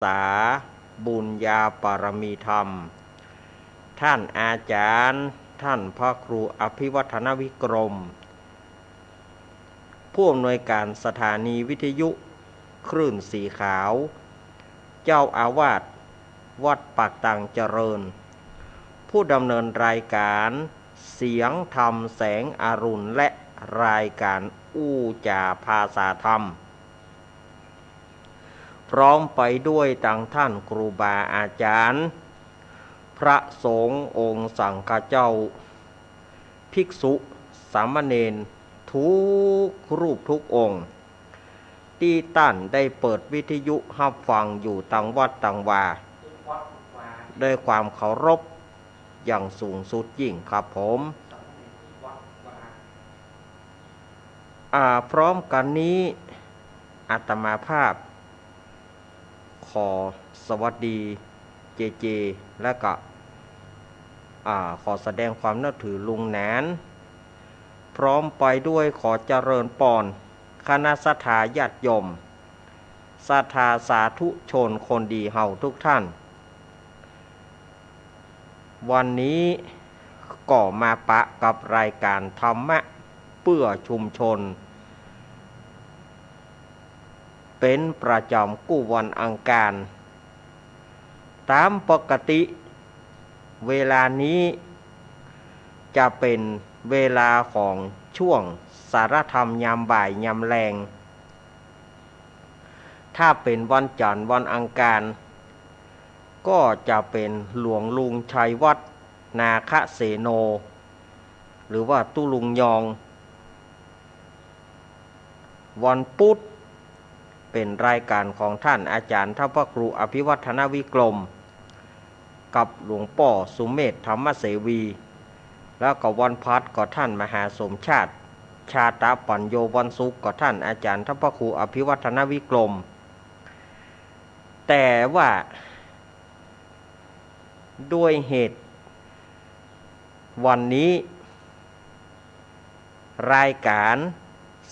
ษาบุญญาปรมีธรรมท่านอาจารย์ท่านพระครูอภิวัฒนวิกรมผู้อำนวยการสถานีวิทยุคลื่นสีขาวเจ้าอาวาสวัดปากตังเจริญผู้ดำเนินรายการเสียงธรรมแสงอรุณและรายการอู้จาภาษาธรรมพร้อมไปด้วยต่างท่านครูบาอาจารย์พระสงฆ์องค์สังฆเจ้าภิกษุสามเณรทุกรูปทุกองค์ที่ท่านได้เปิดวิทยุรับฟังอยู่ต่างวัดต่างวาด้วยความเคารพอย่างสูงสุดยิ่งครับผมพร้อมกันนี้อาตมาภาพขอสวัสดีเจและก็ขอแสดงความนับถือลุงแหนนพร้อมไปด้วยขอเจริญปอนคณะศรัทธาญาติโยมศรัทธาสาธุชนคนดีเฮาทุกท่านวันนี้ก็มาปะกับรายการธรรมะเพื่อชุมชนเป็นประจำกู้วันอังคารตามปกติเวลานี้จะเป็นเวลาของช่วงสารธรรมยามบ่ายยามแลงถ้าเป็นวันจันทร์วันอังคารก็จะเป็นหลวงลุงชัยวัฒน์นาคเสโนหรือว่าตุลุงยองวันพุธเป็นรายการของท่านอาจารย์ท่านพระครูอภิวัฒนวิกรมกับหลวงพ่อสุเมธธรรมเสวีแล้วก็วันพัดก็ท่านมหาสมชาติชาตปัญโยวันศุกร์ก็ท่านอาจารย์ท่านพระครูอภิวัฒนวิกรมแต่ว่าด้วยเหตุวันนี้รายการ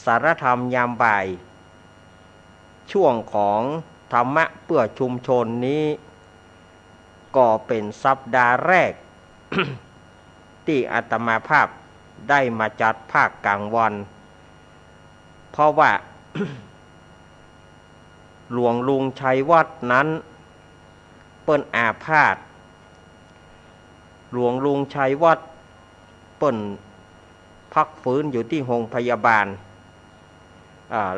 สารธรรมยามบ่ายช่วงของธรรมะเพื่อชุมชนนี้ก็เป็นสัปดาห์แรก ที่อาตมาภาพได้มาจัดภาคกลางวันเพราะว่า หลวงลุงชัยวัฒน์นั้นเปิ้นอาพาธหลวงลุงชัยวัฒน์เปิ้นพักฟื้นอยู่ที่โรงพยาบาล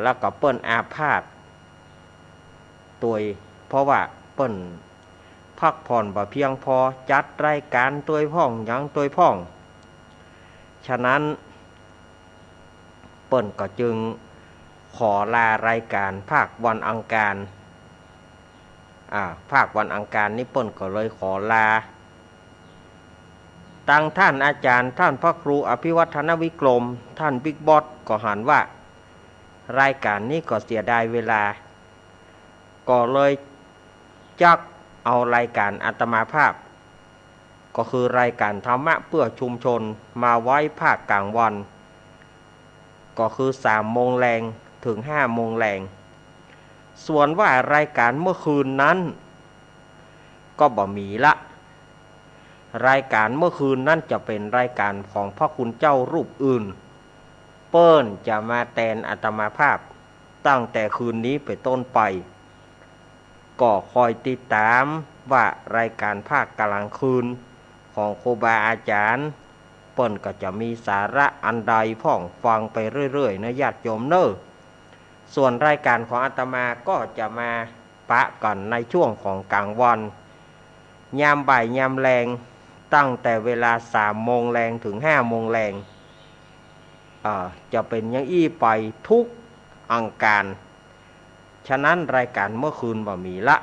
แล้วก็เปิ้นอาพาธตัวเพราะว่าเปิ้นพักผ่อนบ่เพียงพอจัดรายการตัวพ่องหยังตัวพ่องฉะนั้นเปิ้นก็จึงขอลารายการภาควันอังคารภาควันอังคารนี้เปิ้นก็เลยขอลาตั้งท่านอาจารย์ท่านพระครูอภิวัฒนวิกรมท่านบิ๊กบอสก็หันว่ารายการนี้ก็เสียดายเวลาก็เลยจักเอารายการอาตมาภาพก็คือรายการธรรมะเพื่อชุมชนมาไว้ภาคกลางวันก็คือ3 โมงแรงถึง5 โมงแรงส่วนว่ารายการเมื่อคืนนั้นก็บ่มีละรายการเมื่อคืนนั้นจะเป็นรายการของพระคุณเจ้ารูปอื่นเปิ้นจะมาแทนอาตมาภาพตั้งแต่คืนนี้ไปต้นไปก็คอยติดตามว่ารายการภาคกลางคืนของครูบาอาจารย์เปิ้นก็จะมีสาระอันใดพ่องฟังไปเรื่อยๆนะญาติโยมเนอะส่วนรายการของอาตมาก็จะมาปะกันในช่วงของกลางวันยามบ่ายยามแรงตั้งแต่เวลา3 โมงแรงถึง5 โมงแรงจะเป็นอย่างอี้ไปทุกอังคารฉะนั้นรายการเมื่อคืนบ่มีละ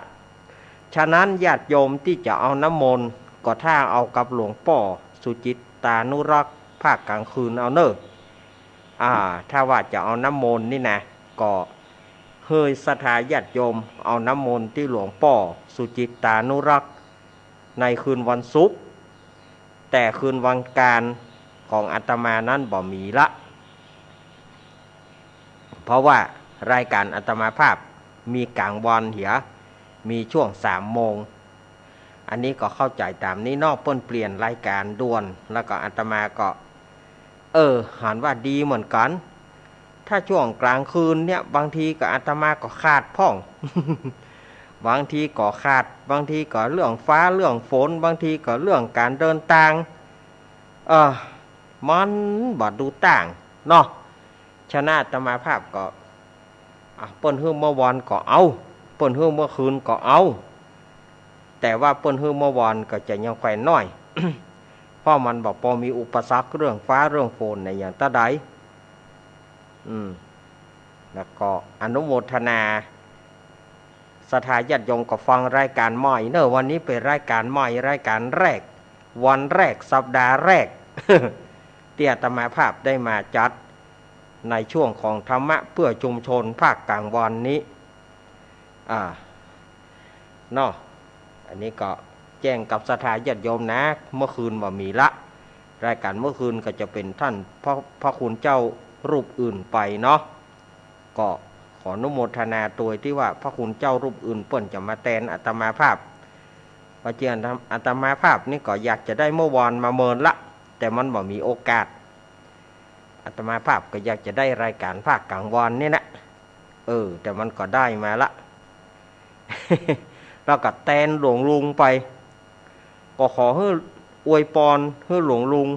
ฉะนั้นญาติโยมที่จะเอาน้ำมนต์ก็ถ้าเอากับหลวงพ่อสุจิตตานุรักษ์ภาคกลางคืนเอาเนอะถ้าว่าจะเอาน้ำมนต์นี่นะก็เฮยศรัทธาญาติโยมเอาน้ำมนต์ที่หลวงพ่อสุจิตตานุรักษ์ในคืนวันศุกร์แต่คืนวันการของอาตมานั้นบ่มีละเพราะว่ารายการอาตมาภาพมีกลางวันเหีย มีช่วง3 โมงอันนี้ก็เข้าใจตามนี้นอกเปิ้นเปลี่ยนรายการด่วนแล้วก็อาตมาก็หันว่าดีเหมือนกันถ้าช่วงกลางคืนเนี่ยบางทีก็อาตมาก็ขาดพ่อง บางทีก็ขาดบางทีก็เรื่องฟ้าเรื่องฝนบางทีก็เรื่องการเดินทางมันบ่ดูต่างเนาะชนะอาตมาภาพก็เปิ้นฮื้อเมื่อวานก็เอาเปิ้นฮื้อเมื่อคืนก็เอาแต่ว่าเปิ้นฮื้อเมื่อวานก็จะยังแขวนน้อย เพราะมันบอกพอมีอุปสรรคเรื่องฟ้าเรื่องฝนในอย่างตะใดแล้วก็อนุโมทนาศรัทธาญาติโยมก็ฟังรายการใหม่เนอะวันนี้เป็นรายการใหม่รายการแรกวันแรกสัปดาห์แรก ที่อาตมาภาพได้มาจัดในช่วงของธรรมะเพื่อชุมชนภาคกลางวันนี้เนาะอันนี้ก็แจ้งกับศรัทธาญาติโยมนะเมื่อคืนว่ามีละรายการเมื่อคืนก็จะเป็นท่านพระคุณเจ้ารูปอื่นไปเนาะก็ขออนุโมทนาตัวที่ว่าพระคุณเจ้ารูปอื่นเปิ้นจะมาแทนอาตมาภาพว่าเจียนอาตมาภาพนี่ก็อยากจะได้เมื่อวานมาเมินละแต่มันบ่มีโอกาสอาตมาภาพก็อยากจะได้รายการภาคกลางวันนี่นะแต่มันก็ได้มาละ แล้วก็แทนหลวงลุงไปก็ขอให้อวยพรให้หลวงลุง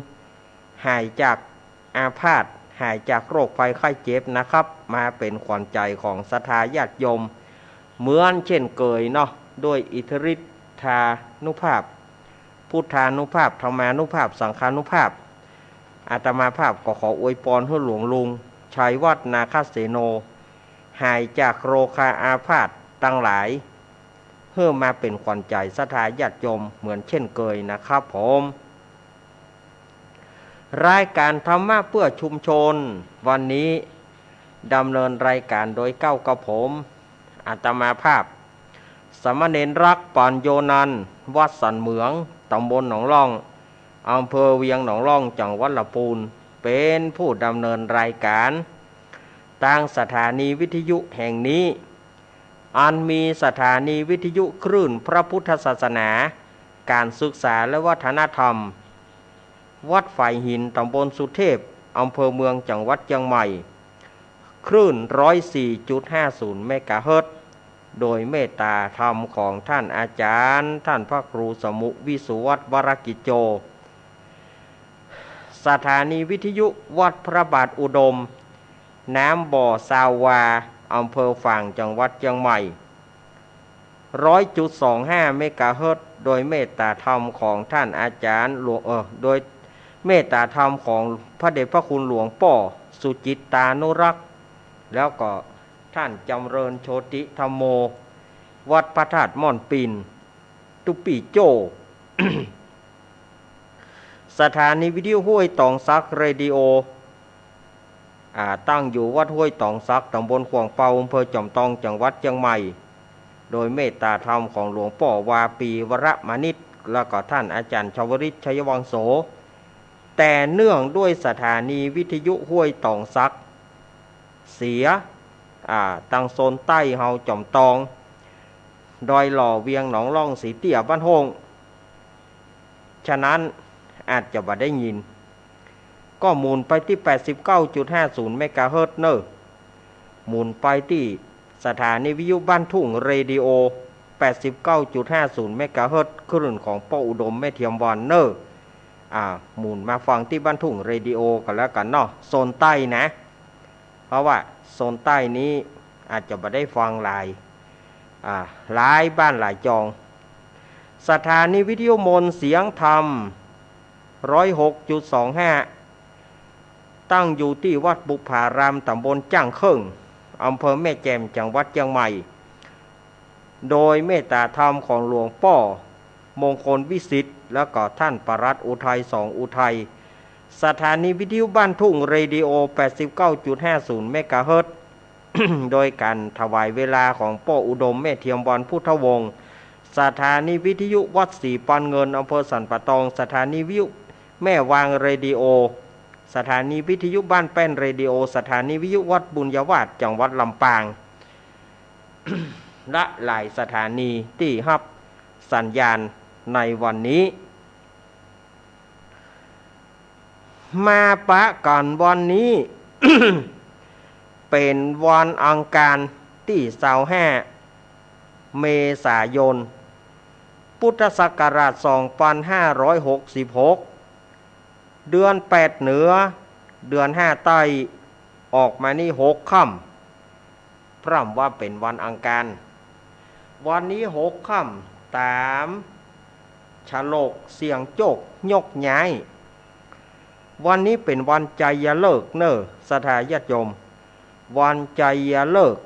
หายจากอาพาธหายจากโรคภัยไข้เจ็บนะครับมาเป็นขวัญใจของศรัทธาญาติโยมเหมือนเช่นเคยเนาะด้วยอิทธิฤทธานุภาพพุทธานุภาพธรรมานุภาพสังฆานุภาพอาตมาภาพก็ขออวยพรให้หลวงลุงชัยวัฒนาคเสโนหายจากโรคอาพาธตั้งหลายเพื่อมาเป็นขวัญใจศรัทธาญาติโยมเหมือนเช่นเคยนะครับผมรายการธรรมะเพื่อชุมชนวันนี้ดำเนินรายการโดยเก้ากับผมอาตมาภาพสามเณรรักปัญโยนันท์วัดสันเหมืองตำบลหนองล่องอำเภอเวียงหนองล่องจังหวัดลำพูนเป็นผู้ดำเนินรายการทางสถานีวิทยุแห่งนี้อันมีสถานีวิทยุคลื่นพระพุทธศาสนาการศึกษาและวัฒนธรรมวัดฝ่ายหินตำบลสุเทพอำเภอเมืองจังหวัดเชียงใหม่คลื่น 104.50 เมกะเฮิรตซ์โดยเมตตาธรรมของท่านอาจารย์ท่านพระครูสมุวิสุวัฒน์วรกิจโจสถานีวิทยุวัดพระบาทอุดมน้ำบ่อซาวาอำเภอฝางจังหวัดเชียงใหม่ 100.25 เมกะเฮิรตซ์โดยเมตตาธรรมของท่านอาจารย์หลวงโดยเมตตาธรรมของพระเดชพระคุณหลวงป่อสุจิตตานุรักษ์แล้วก็ท่านจำเริญโชติธรรมโมวัดพระธาตุม่อนปินตุปีโจ สถานีวิทยุห้วยตองซักเรดิโอตั้งอยู่วัดห้วยตองซักตำบลขวางเปาอำเภอจอมทองจังหวัดเชียงใหม่โดยเมตตาธรรมของหลวงป่อวาปีวรมานิชแล้วก็ท่านอาจารย์ชวริตชัยวังโสแต่เนื่องด้วยสถานีวิทยุห้วยตองซักเสียตังโซนใต้เฮาจอมตองดอยหล่อเวียงหนองล่องสีเตี้ยบ้านโฮงฉะนั้นอาจจะบ่ได้ยินก็หมุนไปที่ 89.50 เมกะเฮิรตซ์เนอะหมุนไปที่สถานีวิทยุบ้านทุ่งเรดิโอ 89.50 เมกะเฮิรตซ์คลื่นของป้ออุดมแม่เทียมวันเนอะหมุนมาฟังที่บ้านทุ่งเรดิโอกันแล้วกันเนาะโซนใต้นะเพราะว่าโซนใต้นี้อาจจะบ่ได้ฟังหลายบ้านหลายจองสถานีวิทยุมนเสียงธรรม 106.25 ตั้งอยู่ที่วัดบุพารามตำบลจ้างเคิงอำเภอแม่แจ่มจังหวัดเชียงใหม่โดยเมตตาธรรมของหลวงป่อมงคลวิสิทธิ์แล้วก็ท่านปรัตน์อุทัยสองอุทัยสถานีวิทยุบ้านทุ่งเรดิโอ 89.50 เมกะเฮิรตซ์ โดยการถวายเวลาของป้ออุดมแม่เทียมวันพุทธวงศ์สถานีวิทยุวัดศรีปันเงินอำเภอสันป่าตองสถานีวิทยุแม่วางเรดิโอสถานีวิทยุบ้านแป้นเรดิโอสถานีวิทยุวัดบุญยวาสจังหวัดลำปาง และหลายสถานีที่รับสัญญาณในวันนี้มาปะกันวันนี้ เป็นวันอังคารที่25 เมษายนพุทธศักราช 2566 เดือน 8 เหนือเดือน 5 ใต้ออกมานี่6 ค่ำพร่ำว่าเป็นวันอังคารวันนี้6 ค่ำตามฉลกเสียงโจกยกย้ายวันนี้เป็นวันใจยฤกษ์เนอสถาญาติโยมวันใจยฤกษ์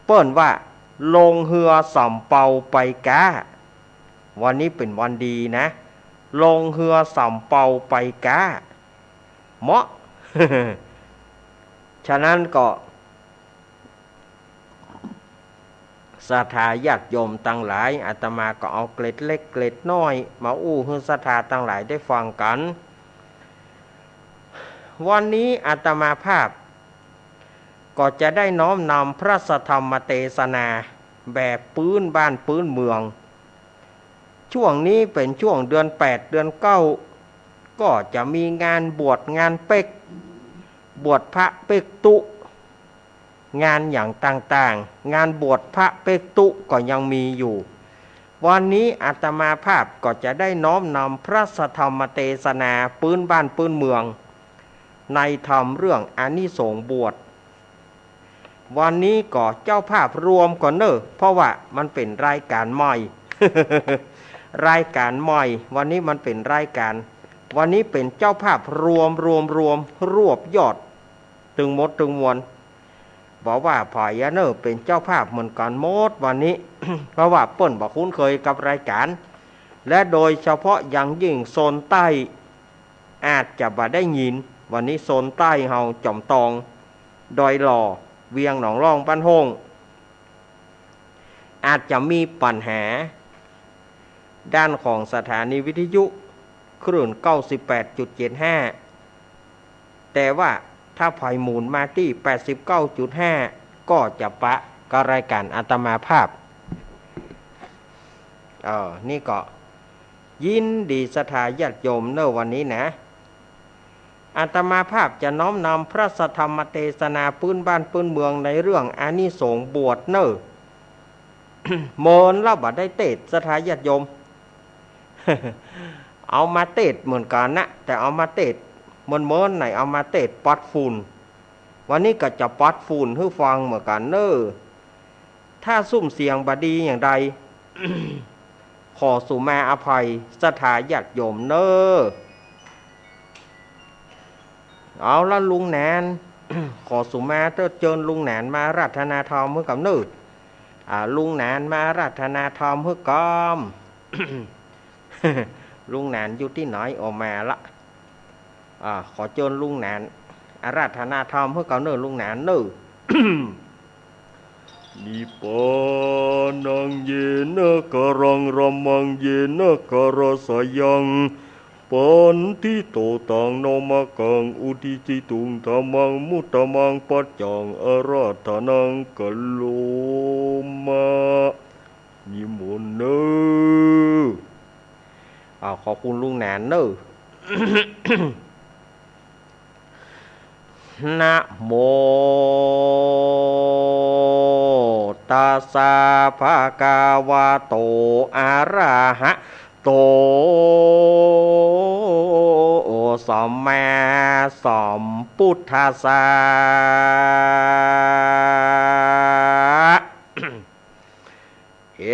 เปิ้นว่าลงเรือสำเปาไปกาวันนี้เป็นวันดีนะลงเรือสำเปาไปกาเหมาะ ฉะนั้นก็ศรัทธาญาติโยมตั้งหลายอาตมาก็เอาเกล็ดเล็กเกล็ดน้อยมาอู้ให้ศรัทธาตั้งหลายได้ฟังกันวันนี้อาตมาภาพก็จะได้น้อมนำพระธรรมเทศนาแบบพื้นบ้านพื้นเมืองช่วงนี้เป็นช่วงเดือน 8 เดือน 9ก็จะมีงานบวชงานเป็กบวชพระเป็กตุงานอย่างต่างๆงานบวชพระเป็กตุก็ยังมีอยู่วันนี้อาตมาภาพก็จะได้น้อมนำพระธรรมเทศนาพื้นบ้านพื้นเมืองในธรรมเรื่องอานิสงส์บวชวันนี้ก็เจ้าภาพรวมก่อนเนอะเพราะว่ามันเป็นรายการใหม่ รายการใหม่วันนี้มันเป็นรายการวันนี้เป็นเจ้าภาพรวมรวบยอดถึงหมดถึงมวลบอกว่าผายเนอเป็นเจ้าภาพเหมือนกันหมดวันนี้ เพราะว่าเปิ้นบอกคุ้นเคยกับรายการและโดยเฉพาะอย่างยิ่งโซนใต้อาจจะบ่ได้ยินวันนี้โซนใต้เฮาจอมตองดอยหล่อเวียงหนองร่องบ้านโฮงอาจจะมีปัญหาด้านของสถานีวิทยุคลื่น 98.75 แต่ว่าถ้าไผหมุนมาที่ 89.5 ก็จะปะกับรายการอาตมาภาพนี่ก็ยินดีศรัทธาญาติโยมเนอะวันนี้นะอาตมาภาพจะน้อมนำพระธรรมเทศนาพื้นบ้านพื้นเมืองในเรื่องอานิสงส์บวชเนอะ โมนเล่าบัดได้เตศศรัทธาญาติโยม เอามาเตศเหมือนกันนะแต่เอามาเตศเมินไหนเอามาเตศปัดฝุ่นวันนี้ก็จะปัดฝุ่นให้ฟังเหมือนกันเนอะถ้าซุ่มเสียงบดีอย่างใด ขอสุมาอภัยศรัทธาญาติโยมเนอะเอาละลุงแหนน ขอสุมาเจิญลุงแหนนมารัตนาธรรมเมื่อกับนึกลุงแหนนมารัตนาธรรมเมื่อกอม ลุงแหนนอยู่ที่ไหนออกมาละขอเจิญลุงแหนนอาราธนาธรรมเพื่อเก่าเนื้อลุงแหนนเนื้อ นิปานังเยนะกะรังรัมมังเยนะกะระสยังปันทิโตตังโนมะกังอุทิจิตุงธรรมังมุตตมังปัจจังอาราธนังกะโลมานิมนต์เนอขอบคุณลุงแหนนเนอะ นะโมตัสสะภะคะวะโตอะระหะโตสัมมาสัมพุทธัสสะ เอ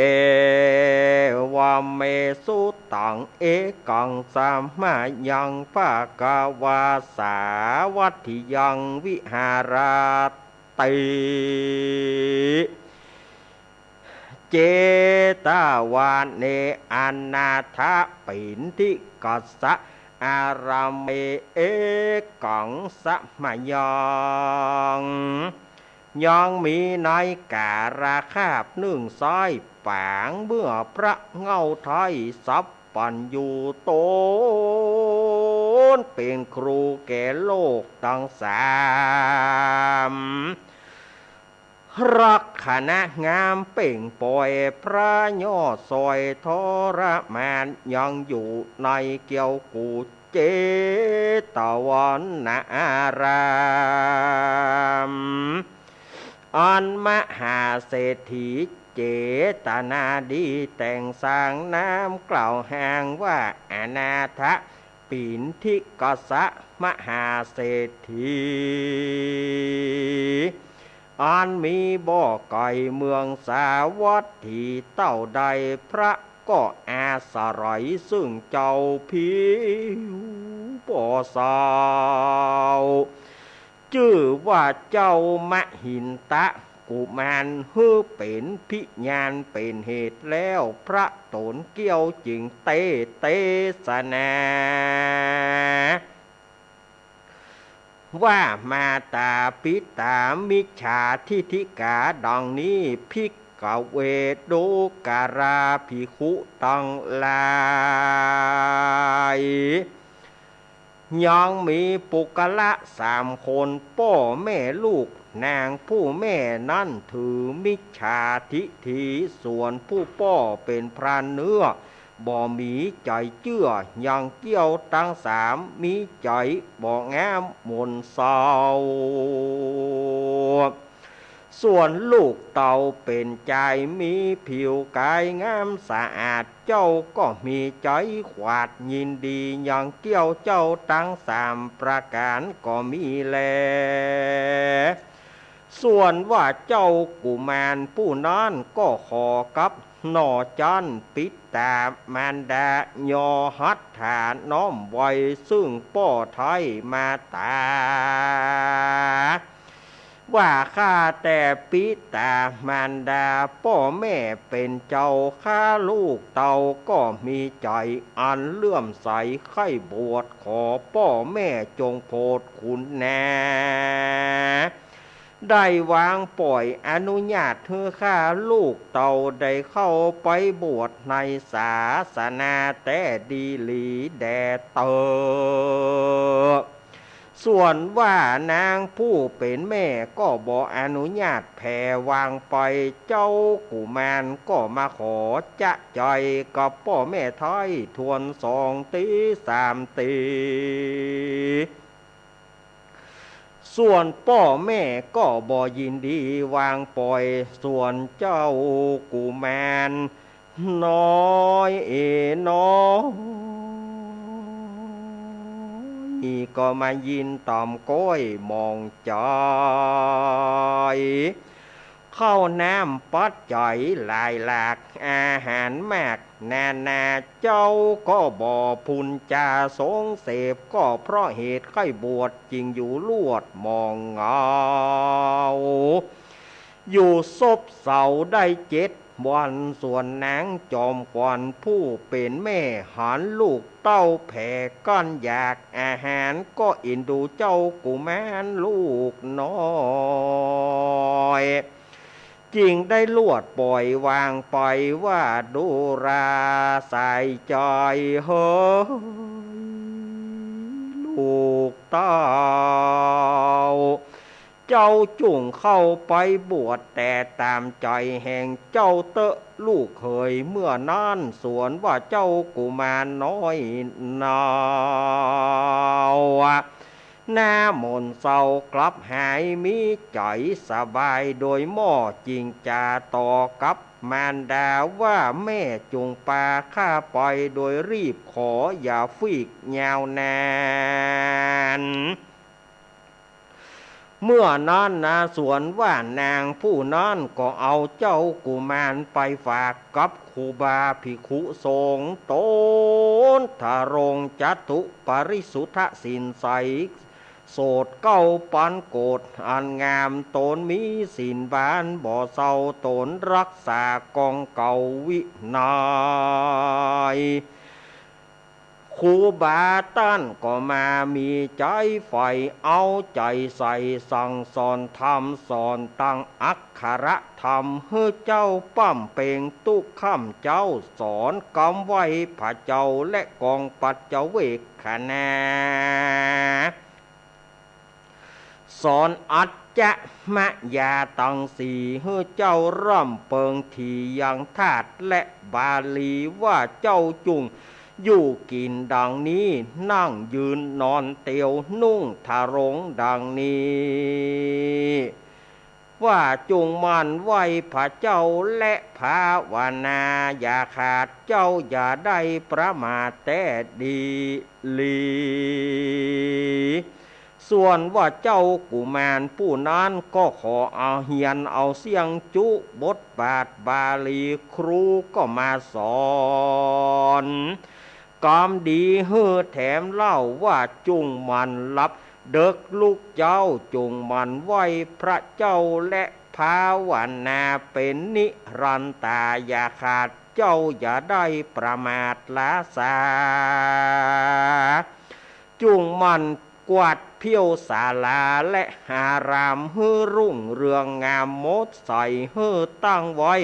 วะเมสุตังเอกังสัมมายังภะคะวะสาวัตถิยังวิหารติเจตาวาเนอนาถปินทิกัสสะอารามเมเอกังสัมมายังยังมีในการาคาบนึ่งซ้อยปางเมื่อพระเงาไทยสับปัญญูโตนเป็นครูแก่โลกทั้งสาม รักขณะงามเป่งปล่อยพระย่อซอยทรมานยังอยู่ในเกี่ยวกูเจตวันนารามอันมหาเศรษฐีเจตนาดีแต่งสร้างน้ำกล่าวแหงว่าอนาถปินทิกสะมหาเศรษฐีอันมีบ่อไก่เมืองสาวัตถีเต้าใดพระก็อาศัยซึ่งเจ้าผิวบ่อสาวชื่อว่าเจ้ามหินตะกุมารฮือเป็นพิญาณเป็นเหตุแล้วพระตนเกี่ยวจึงเตสนาว่ามาตาปิตามิจฉาทิฐิกาดังนี้ภิกขเวดูการาภิกขุตังหลายยังมีปุกละ3 คนพ่อแม่ลูกนางผู้แม่นั่นถือมิจฉาทิฐิส่วนผู้พ่อเป็นพรานเนื้อบ่มีใจเชื่อยังเกี่ยวทั้ง3มีใจบ่งามมนเศร้าส่วนลูกเต่าเป็นใจมีผิวกายงามสะอาดเจ้าก็มีใจขวาดยินดียังเกี่ยวเจ้าทั้ง3ประการก็มีแลส่วนว่าเจ้ากุมารผู้นั้นก็ขอกับหนอจันปิตามารดายอหัตถาน้อมไว้ซึ่งป้อไทยมาตาว่าข้าแต่ปิตามารดาพ่อแม่เป็นเจ้าข้าลูกเต่าก็มีใจอันเลื่อมใสใคร่บวชขอพ่อแม่จงโปรดคุณแน่ได้วางปล่อยอนุญาตให้ข้าลูกเต่าได้เข้าไปบวชในศาสนาแต่ดีหลีแดเตอส่วนว่านางผู้เป็นแม่ก็บ่อนุญาตแผ่วางไปเจ้ากุมารก็มาขอจะใจกับพ่อแม่ไทยทวน2 ตี 3 ตีส่วนพ่อแม่ก็บ่ยินดีวางปล่อยส่วนเจ้ากุมารน้อยน้อยก็มายินตอมก้อยมองจอยเข้าน้ำปัดจ่อยหลายหลากอาหารมากนาเจ้าก็บ่พุนจาสงเสพก็เพราะเหตุไข้บวชจริงอยู่ลวดมองเงาอยู่ซบเสาได้7 วันส่วนนางจอมขวัญผู้เป็นแม่หันลูกเต้าแผ่ก้อนอยากอาหารก็อินดูเจ้ากุมารลูกน้อยจริงได้ลวดปล่อยวางไปว่าดูราใส่ใจเฮ้ยลูกเต้าเจ้าจุ่งเข้าไปบวชแต่ตามใจแห่งเจ้าเตอะลูกเคยเมื่อนั้นสวนว่าเจ้ากุมารน้อยนาวหน้ามนเศร้ากลับหายมีใจสบายโดยหม้อจริงจาต่อกับมารดาว่าแม่จงปาข้าไปโดยรีบขออย่าฟีกยาวนานเมื่อนั้นนาสวนว่านางผู้นั้นก็เอาเจ้ากุมารไปฝากกับครูบาภิกขุสงฆ์ตนทารงจัตุปริสุทธสินใสโสดเก้าปันโกดอันงามตนมีสินบานบ่อเศร้าตนรักษากองเก่าวินัยครูบาต้านก็มามีใจใฝ่เอาใจใส่สั่งสอนธรรมสอนตั้งอักขระธรรมเฮือเจ้าปั้มเป่งตุกข้ามเจ้าสอนกำไว้ผาเจ้าและกองปัจเจเวกขณาสอนอัจ จะมะยาตังสีเฮือเจ้าร่ำเปิงทียังธาตุและบาลีว่าเจ้าจุงอยู่กินดังนี้นั่งยืนนอนเตียวนุ่งทารงดังนี้ว่าจุงมันไหวพระเจ้าและภาวนาอย่าขาดเจ้าอย่าได้ประมาทแต่ดีลีส่วนว่าเจ้ากุมารผู้นั้นก็ขอเอาเฮียนเอาเสียงจุบทบาทบาลีครูก็มาสอนกอมดีเฮือแถมเล่าว่าจุงมันรับเด็กลูกเจ้าจุงมันไหวพระเจ้าและภาวนาเป็นนิรันตาอย่าขาดเจ้าอย่าได้ประมาทละสาจุงมันกวาดเพียวศาลาและหารามฮือรุ่งเรืองงามมดใส่ฮือตั้งไว้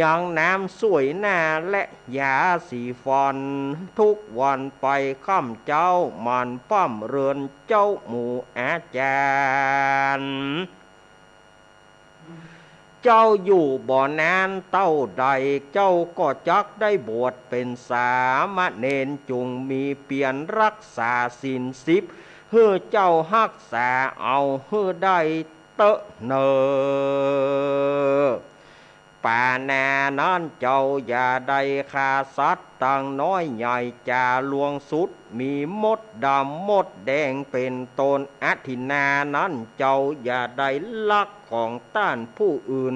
ยังน้ำสวยหน้าและยาสีฟอนทุกวันไปค่ำเจ้ามันป้อมเรือนเจ้าหมู่อาจารย์เจ้าอยู่บ่อนานเต้าใดเจ้าก็จักได้บวชเป็นสามเณรจุงมีเปลี่ยนรักษาศีล10เฮือเจ้ารักษาเอาเฮือได้เตอะเนอป่านานั้นเจ้าอย่าได้ฆ่าสัตว์ต่างน้อยใหญ่จาลวงสุดมีมดดำมดแดงเป็นตนอธินานั้นเจ้าอย่าได้ลักของต้านผู้อื่น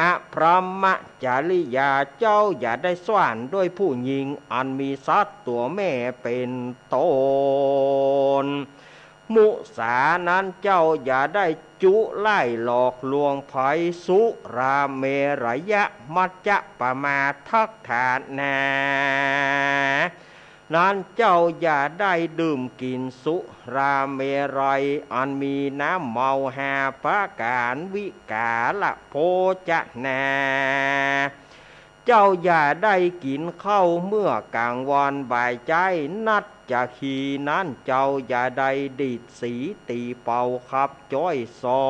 อพรหมจาริยาเจ้าอย่าได้สว่านด้วยผู้หญิงอันมีสัตว์ตัวแม่เป็นตนมุสานั้นเจ้าอย่าได้จุไล่หลอกลวงไผสุราเมรยะมัจจะปมาทักฐานานั้นเจ้าอย่าได้ดื่มกินสุราเมรัยอันมีน้ำเมาหาปะการวิกาละโภจนาเจ้าอย่าได้กินข้าวเมื่อกลางวันบ่ายใจนัดจะขีนั้นเจ้าอย่าได้ดีดสีตีเป่าขับจ้อยซอ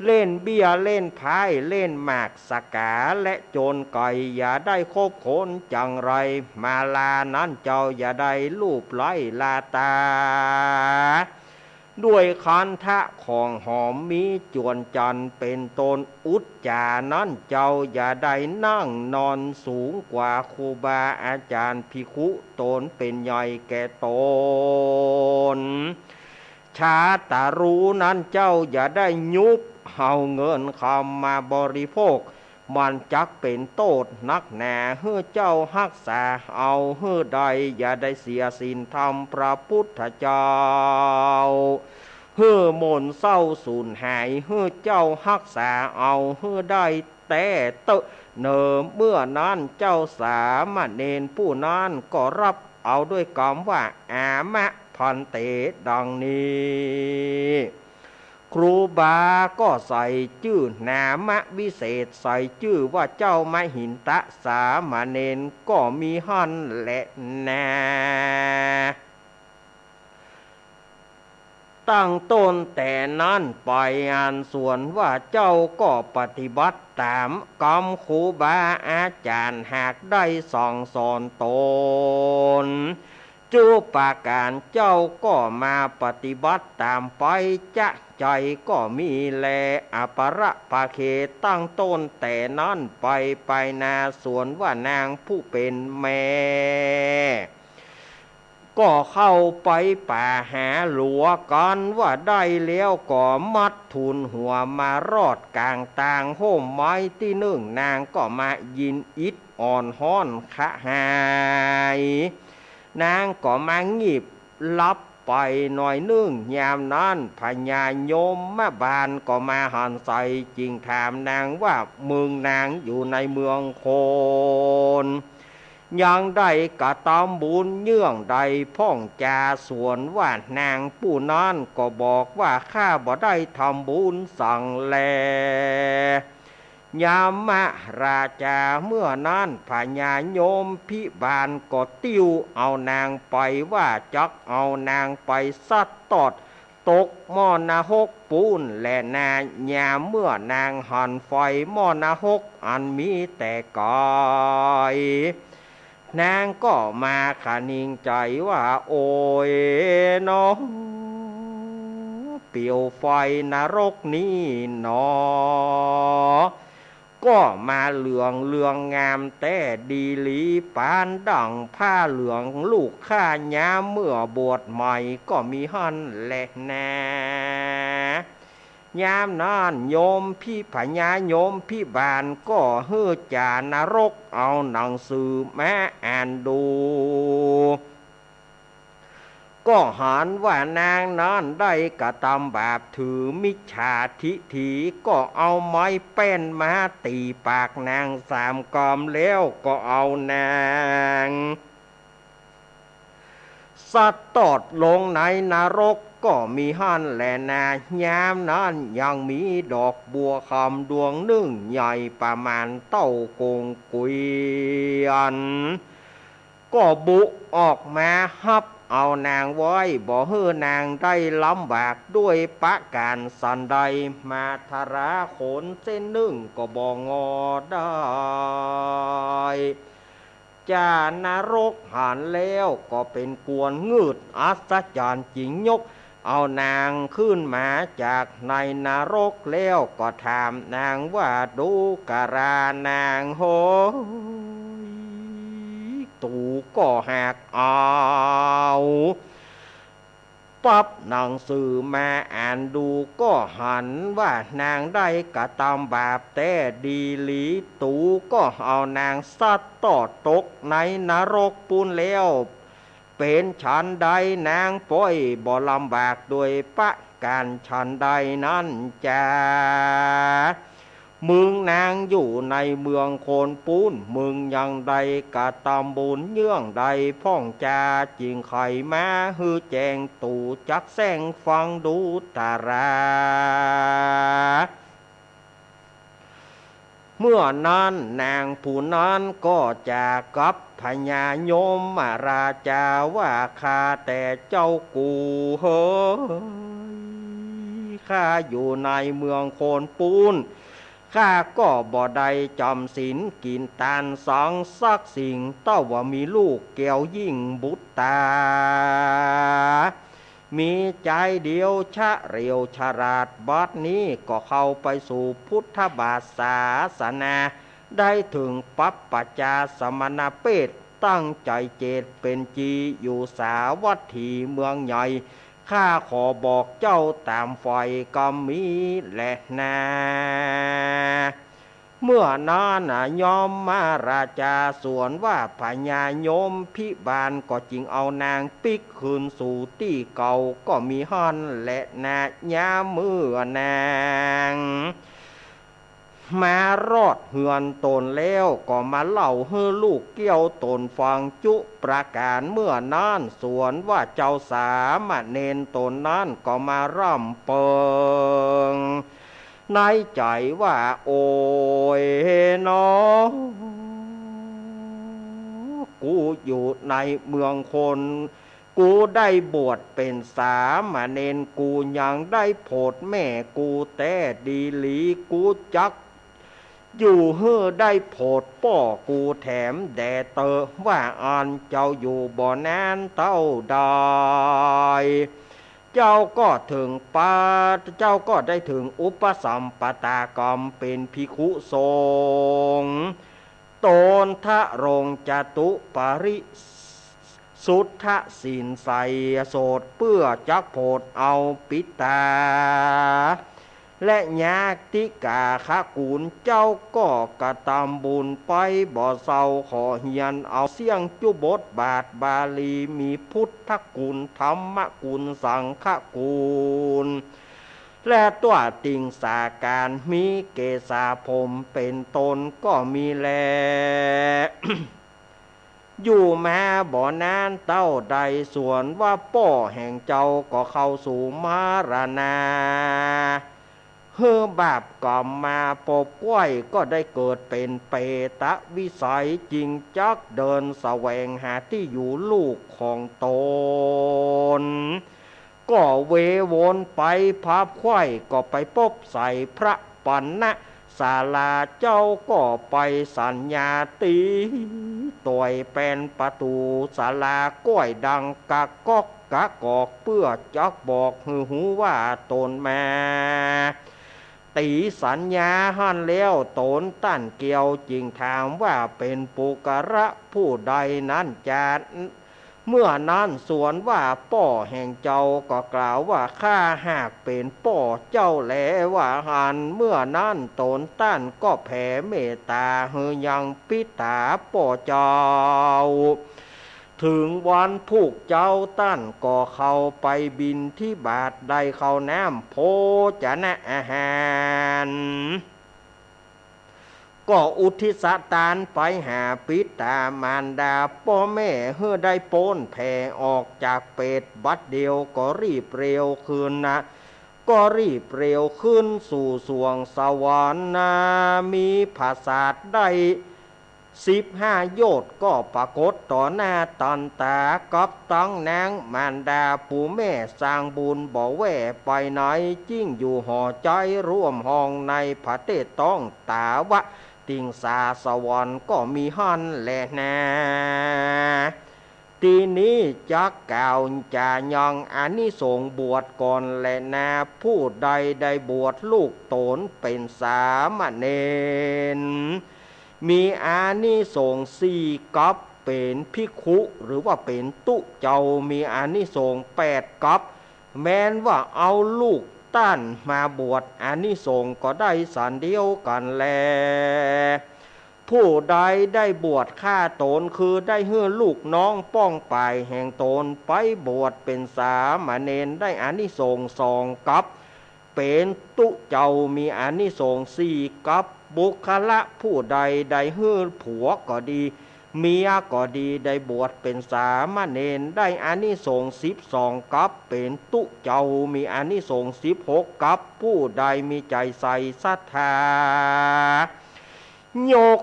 เล่นเบี้ยเล่นพายเล่นหมากสกาและโจรไก่อย่าได้คบคนจังไรมาลานั้นเจ้าอย่าได้ลูบไล้ลาตาด้วยคันทะของหอมมีจวนจันเป็นตนอุจจานั้นเจ้าอย่าได้นั่งนอนสูงกว่าครูบาอาจารย์ภิกขุตนเป็นใหญ่แก่ตนชาตารู้นั้นเจ้าอย่าได้ยุบเอาเงินคำมาบริโภคมันจักเป็นโทษนักแหน่เฮือเจ้ารักษาเอาเฮือใดอย่าได้เสียศีลธรรมพระพุทธเจ้าเฮือมนเศร้าสูญหายเฮือเจ้ารักษาเอาเฮือได้แต่เตอะเนอเมื่อนั้นเจ้าสามเณรผู้นั้นก็รับเอาด้วยคำว่าอามะพันเตดังนี้ครูบาก็ใส่ชื่อนามวิเศษใส่ชื่อว่าเจ้ามหินตะสามเณรก็มีหันแหละนาตั้งต้นแต่นั้นไปอันส่วนว่าเจ้าก็ปฏิบัติตามกรรมครูบาอาจารย์หากได้ส่องสอนตนจูปาการเจ้าก็มาปฏิบัติตามไปจะใจก็มีแลอปรภาเคตั้งต้นแต่นั้นไปนาส่วนว่านางผู้เป็นแม่ก็เข้าไปป่าหาหลัวกันว่าได้แล้วก็มัดทุนหัวมารอดกลางต่างโห่มไม้ที่นึ่งนางก็มายินอิดอ่อนห้อนขะหายนางก็มางีบลับไปหน่อยนึ่งยามนั้นพญาโยมแม่บานก็มาหันใส่จริงถามนางว่าเมืองนางอยู่ในเมืองโคนยังได้กระทำบุญเยื่องใดพ่องจาส่วนว่านางผู้นั้นก็บอกว่าข้าบ่ได้ทำบุญสั่งแลยามราชาเมื่อนั้นพญาโยมพิบาลก็ติ้วเอานางไปว่าจักเอานางไปซัดตอด ตกหม้อนาหกปูนและนายามเมื่อนางหันไฟหม้อนาหกอันมีแต่กอยนางก็มาขานิงใจว่าโอ้ยน้องเปี่ยวไฟนรกนี้หนอก็มาเหลืองเลืองงามแต่ดีหลีปานดังผ้าเหลืองลูกข้ายามเมื่อบวชใหม่ก็มีหันแหละแนยามนั้นโยมพี่พญาโยมพี่บานก็เฮือจานรกเอาหนังสือแม่อ่านดูก็หันว่านางนั้นได้กระทำบาปถือมิจฉาทิฐิก็เอาไม้แป้นมาตีปากนางสามกอมแล้วก็เอานางสัตว์ตอดลงในนรกก็มีหันแลนายามนั้นยังมีดอกบัวคำดวงหนึ่งใหญ่ประมาณเต้ากงกุยอันก็บุออกมาฮับเอานางไว้บ่เฮือนางได้ลำบากด้วยปะการสันใดมาทราขนเส้นหนึ่งก็บ่งอได้จานรกหันแล้วก็เป็นกวนงืดอัศจรรย์จริงยกเอานางขึ้นมาจากในนรกแล้วก็ถามนางว่าดูกรานางโหตูก็หักเอาปับหนังสือมาอ่านดูก็หันว่านางได้กระทำบาปแต่ดีหลีตูก็เอานางสัตว์ต่อตกในนรกปูนแล้วเป็นฉันใดนางป่อยบ่ลำบากโดยปะการฉันใดนั้นจ้ามึงนางอยู่ในเมืองโคนปูนมึงยังใดกะตำบุญเยื่องใดพ่องจาจิงไข่มาฮือแจงตู่จักแสงฟังดูตาราเมื่อนั้นนางผู้นั้นก็จะกับพญายมราชาว่าข้าแต่เจ้ากูเฮ้ยข้าอยู่ในเมืองโคนปูนข้าก็บ่ได้จำศีลกินทานสองสักสิ่งเต้าว่ามีลูกแก้วยิ่งบุตรตามีใจเดียวชะเรียวฉลาดบัดนี้ก็เข้าไปสู่พุทธบาทศาสนาได้ถึงปัปปัจจาสมณเพศตั้งใจเจตเป็นจีอยู่สาวัตถีเมืองใหญ่ข้าขอบอกเจ้าตามไฟก็มีแหละนาเมื่อนั้นยอมมาราชาสวนว่าพญายมพิบาลก็จึงเอานางปิกคืนสู่ที่เก่าก็มีหันและนาญาเมื่อนางมารอดเหือนตนแล้วก็มาเล่าให้ลูกเกี้ยวตนฟังจุประการเมื่อนั้นสวนว่าเจ้าสามเณรตนนั้นก็มาร่ำเปิงในใจว่าโอ้ยน้องกูอยู่ในเมืองคนกูได้บวชเป็นสามเณรกูยังได้โพดแม่กูแต่ดีหลีกูจักอยู่เฮือได้โพดป่อกูแถมแด่เตอว่าอ่านเจ้าอยู่บ่อนานเต้าดอยเจ้าก็ถึงเจ้าก็ได้ถึงอุปสัมปตากรรมเป็นภิกขุสงฆ์ตนทะรงจตุปริสุทธสินใสโสดเพื่อจักโพดเอาปิตาและญาติกาคกูลเจ้าก็กระทำบุญไปบ่เศร้าขอเฮียนเอาเสียงจุบทบาทบาลีมีพุทธกุลธรรมกุลสังฆกุลและตัวติงสาการมีเกษาผมเป็นตนก็มีแล อยู่มาบ่อนานเต้าใดส่วนว่าป่อแห่งเจ้าก็เข้าสู่มารณาเฮือบาปกรรมมาปบก้อยก็ได้เกิดเป็นเปตะวิสัยจริงจักเดินแสวงหาที่อยู่ลูกของตน ก็เววนไปพาไข่ก็ไปพบใส่พระปัณณะศาลาเจ้าก็ไปสัญญาตีต่อยเป็นประตูศาลาก้อยดังกะกอกกะกอกเพื่อจักบอกหือหูว่าตนแม่ตีสัญญาหันแล้วตนตั้นเกี่ยวจริงถามว่าเป็นปุกระผู้ใดนั้นจะเมื่อนั้นสวนว่าป่อแห่งเจ้าก็กล่าวว่าข้าหากเป็นป่อเจ้าแลว่าหันเมื่อนั้นตนตั้นก็แผ่เมตตาเฮยังพิตาป่อเจ้าถึงวันผูกเจ้าตั้นก็เข้าไปบินที่บาทใดเข้าน้ำโพจะนะอาหารก็อุทิศตานไปหาปิตามารดาพ่อแม่เฮือได้โป้นแผ่ออกจากเป็ดบัดเดียวก็รีบเร็วคืนนะก็รีบเร็วขึ้นสู่สวงสวรรค์นะมีภาษาได้15 โยชน์ก็ปรากฏต่อหน้าตันตากับตั้งนางมารดาปู่แม่สร้างบุญบ่แว่ไปไหนจิ้งอยู่ห่อใจร่วมห้องในพระเทศต้องตาวะติงสาสวรรค์ก็มีหันแหละนะทีนี้จักกล่าวจะยังอานิสงส์บวชก่อนแหละนะผู้ใดได้บวชลูกตนเป็นสามเณรมีอานิสงส์4 กัปเป็นภิกขุหรือว่าเป็นตุเจ้ามีอานิสงส์8 กัปแม้นว่าเอาลูกต้านมาบวชอานิสงส์ก็ได้สันเดียวกันแลผู้ใดได้บวชฆ่าตนคือได้เฮือลูกน้องป้องปายแห่งตนไปบวชเป็นสามเณรได้อานิสงส์2 กัปเป็นตุเจ้ามีอานิสงส์4 กัปบุคละผู้ใดได้เฮือผัวก็ดีเมียก็ดีได้บวชเป็นสามเณรได้อานิสงส์12 กัปเป็นตุเจ้ามีอานิสงส์16 กัปผู้ใดมีใจใส่ศรัทธายก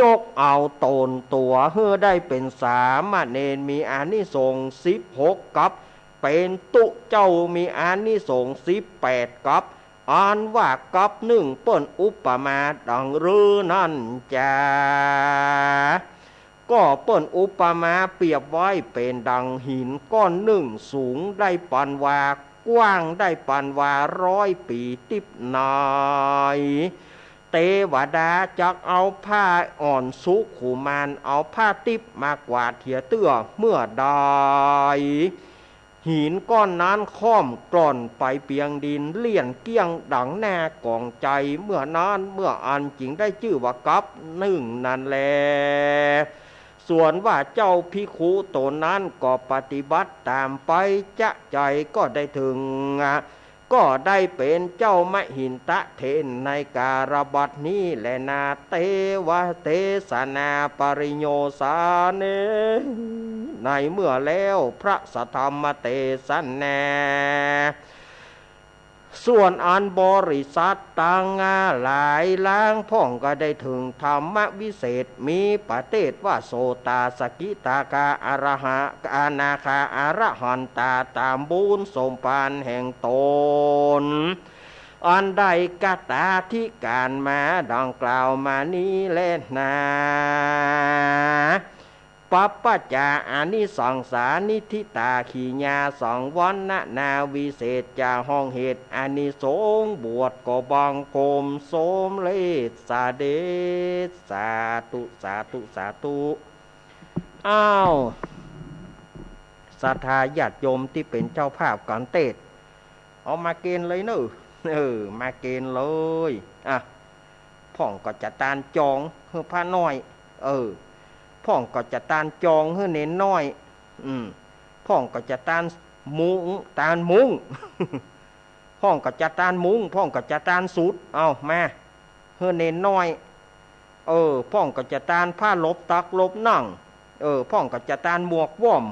ยกเอาตนตัวเฮือได้เป็นสามเณรมีอานิสงส์16 กัปเป็นตุเจ้ามีอานิสงส์18 กัปอ่านว่ากับ1เปิ้นอุปมาดังรือนั่นจ้าก็เปิ้นอุปมาเปรียบไว้เป็นดังหินก้อน1สูงได้ปันวากว้างได้ปันวา100 ปีติบนายเทวดาจักเอาผ้าอ่อนสุขุมานเอาผ้าติบมากวาดเถียเตื้อเมื่อใดหินก้อนนั้นค่อมกร่อนไปเปียงดินเลี่ยนเกี้ยงดังแน่กองใจเมื่อนั้นเมื่ออันจึงได้ชื่อว่ากับ1นั่นแลส่วนว่าเจ้าภิกขุตนนั้นก็ปฏิบัติตามไปจะใจก็ได้ถึงก็ได้เป็นเจ้ามหินตะเทนในการบัดนี้แลนาเตวะเตสนาปริโยสาเนในเมื่อแล้วพระสัทธรรมเตสันแนส่วนอันบริษัทต่างหลายล้างพ่องก็ได้ถึงธรรมวิเศษมีปเตศว่าโสตาสกิตากาอรหะอนาคาอรหันตาตามบุญสมปานแห่งตนอันใดกตาที่การมาดังกล่าวมานี้แลนาปัปปัจจาอานิสังสานิทิตาขีญา2 วันนาวิเศษจาห้องเหตุอานิสงส์บวชก็บังคมสมเลศสาเดชสาธุสาธุสาธุอ้าวศรัทธาญาติโยมที่เป็นเจ้าภาพการเทศน์เอามาเกณฑ์เลยเนอะมาเกณฑ์เลยพ่องก็จะตานจองเพื่อพระน้อยพ่องก็จะตานจองให้เน้นน้อยพ่องก็จะตานมุงพ่องก็จะตานมุงพ่องก็จะตานสุดเอามาให้เน้นน้อยพ่องก็จะตานผ้าลบตักลบนั่งพ่องก็จะตานหมวกว่อม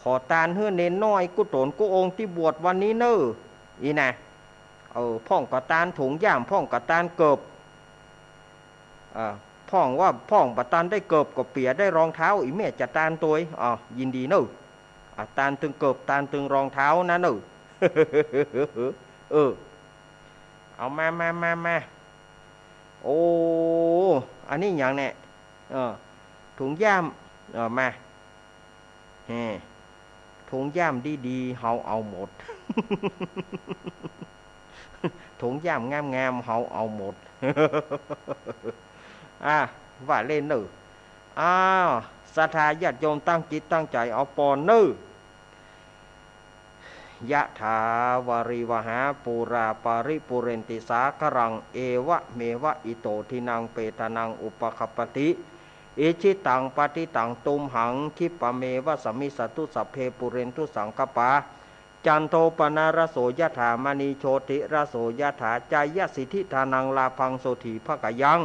ขอตานให้เน้นน้อยกุศลกุองค์ที่บวชวันนี้เนอะอีนะพ่องก็ตานถุงย่ามพ่องก็ตานเกิบพ่องว่าพ่องบัตันได้เกิบกับเปียได้รองเท้าอีแม่จะตานตัวยินดีเนอะ ตานตึงเกิบตานตึงรองเท้านะหนู เออเอามาโอ้อันนี้อย่างเนี่ยถุงย่ามมาแฮถุงย่ามดีๆเฮาเอาหมด ถุงย่ามงามๆเฮาเอาหมด ว่าเล่นหนึ่ศรัทธาญาติโยมตั้งจิตตั้งใจเอาปอนนื้ยะถาวาริวหาปูราปาริปุเรนติสาครังเอวะเมวะอิโตทินังเปตานังอุปคปติอิชิตังปฏิตังตุมหังคิปะเมวะสมิสตุสัพเพปุเรนตุสังกปาจันโทปนารโสยถามณีโชติรโสยถาจายสิทธิธานังลาพังโสถีภกยัง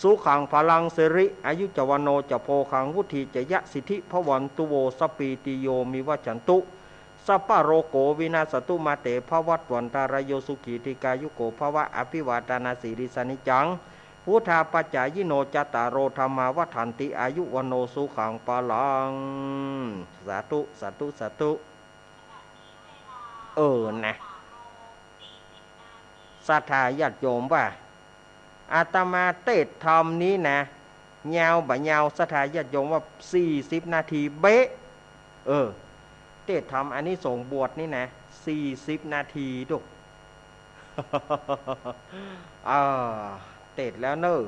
สุขังพลังเสริอายุจวโนจะโพคังวุธีจะยะสิทธิพวันตุโวสปีติโยมิวัจันตุสัพพะโรโกวินาสตุมาเตภวัตวันตารโยสุขีติกายุโกภวะอภิวาตนาสีริสนิจังพุทธาปัจจายิโนจตารโรธรรมาวัฏันติอายุวโนสุขังปะลังสาธุสาธุสาธุนะศรัทธาญาติโยมว่าอาตมาเทศธรรมนี้นะยาวบ่ยาวศรัทธาญาติโยมว่า40นาทีเบ๊ะเทศธรรมอันนี้ส่งบวชนี่นะ40นาทีดุเทศแล้วเนอะ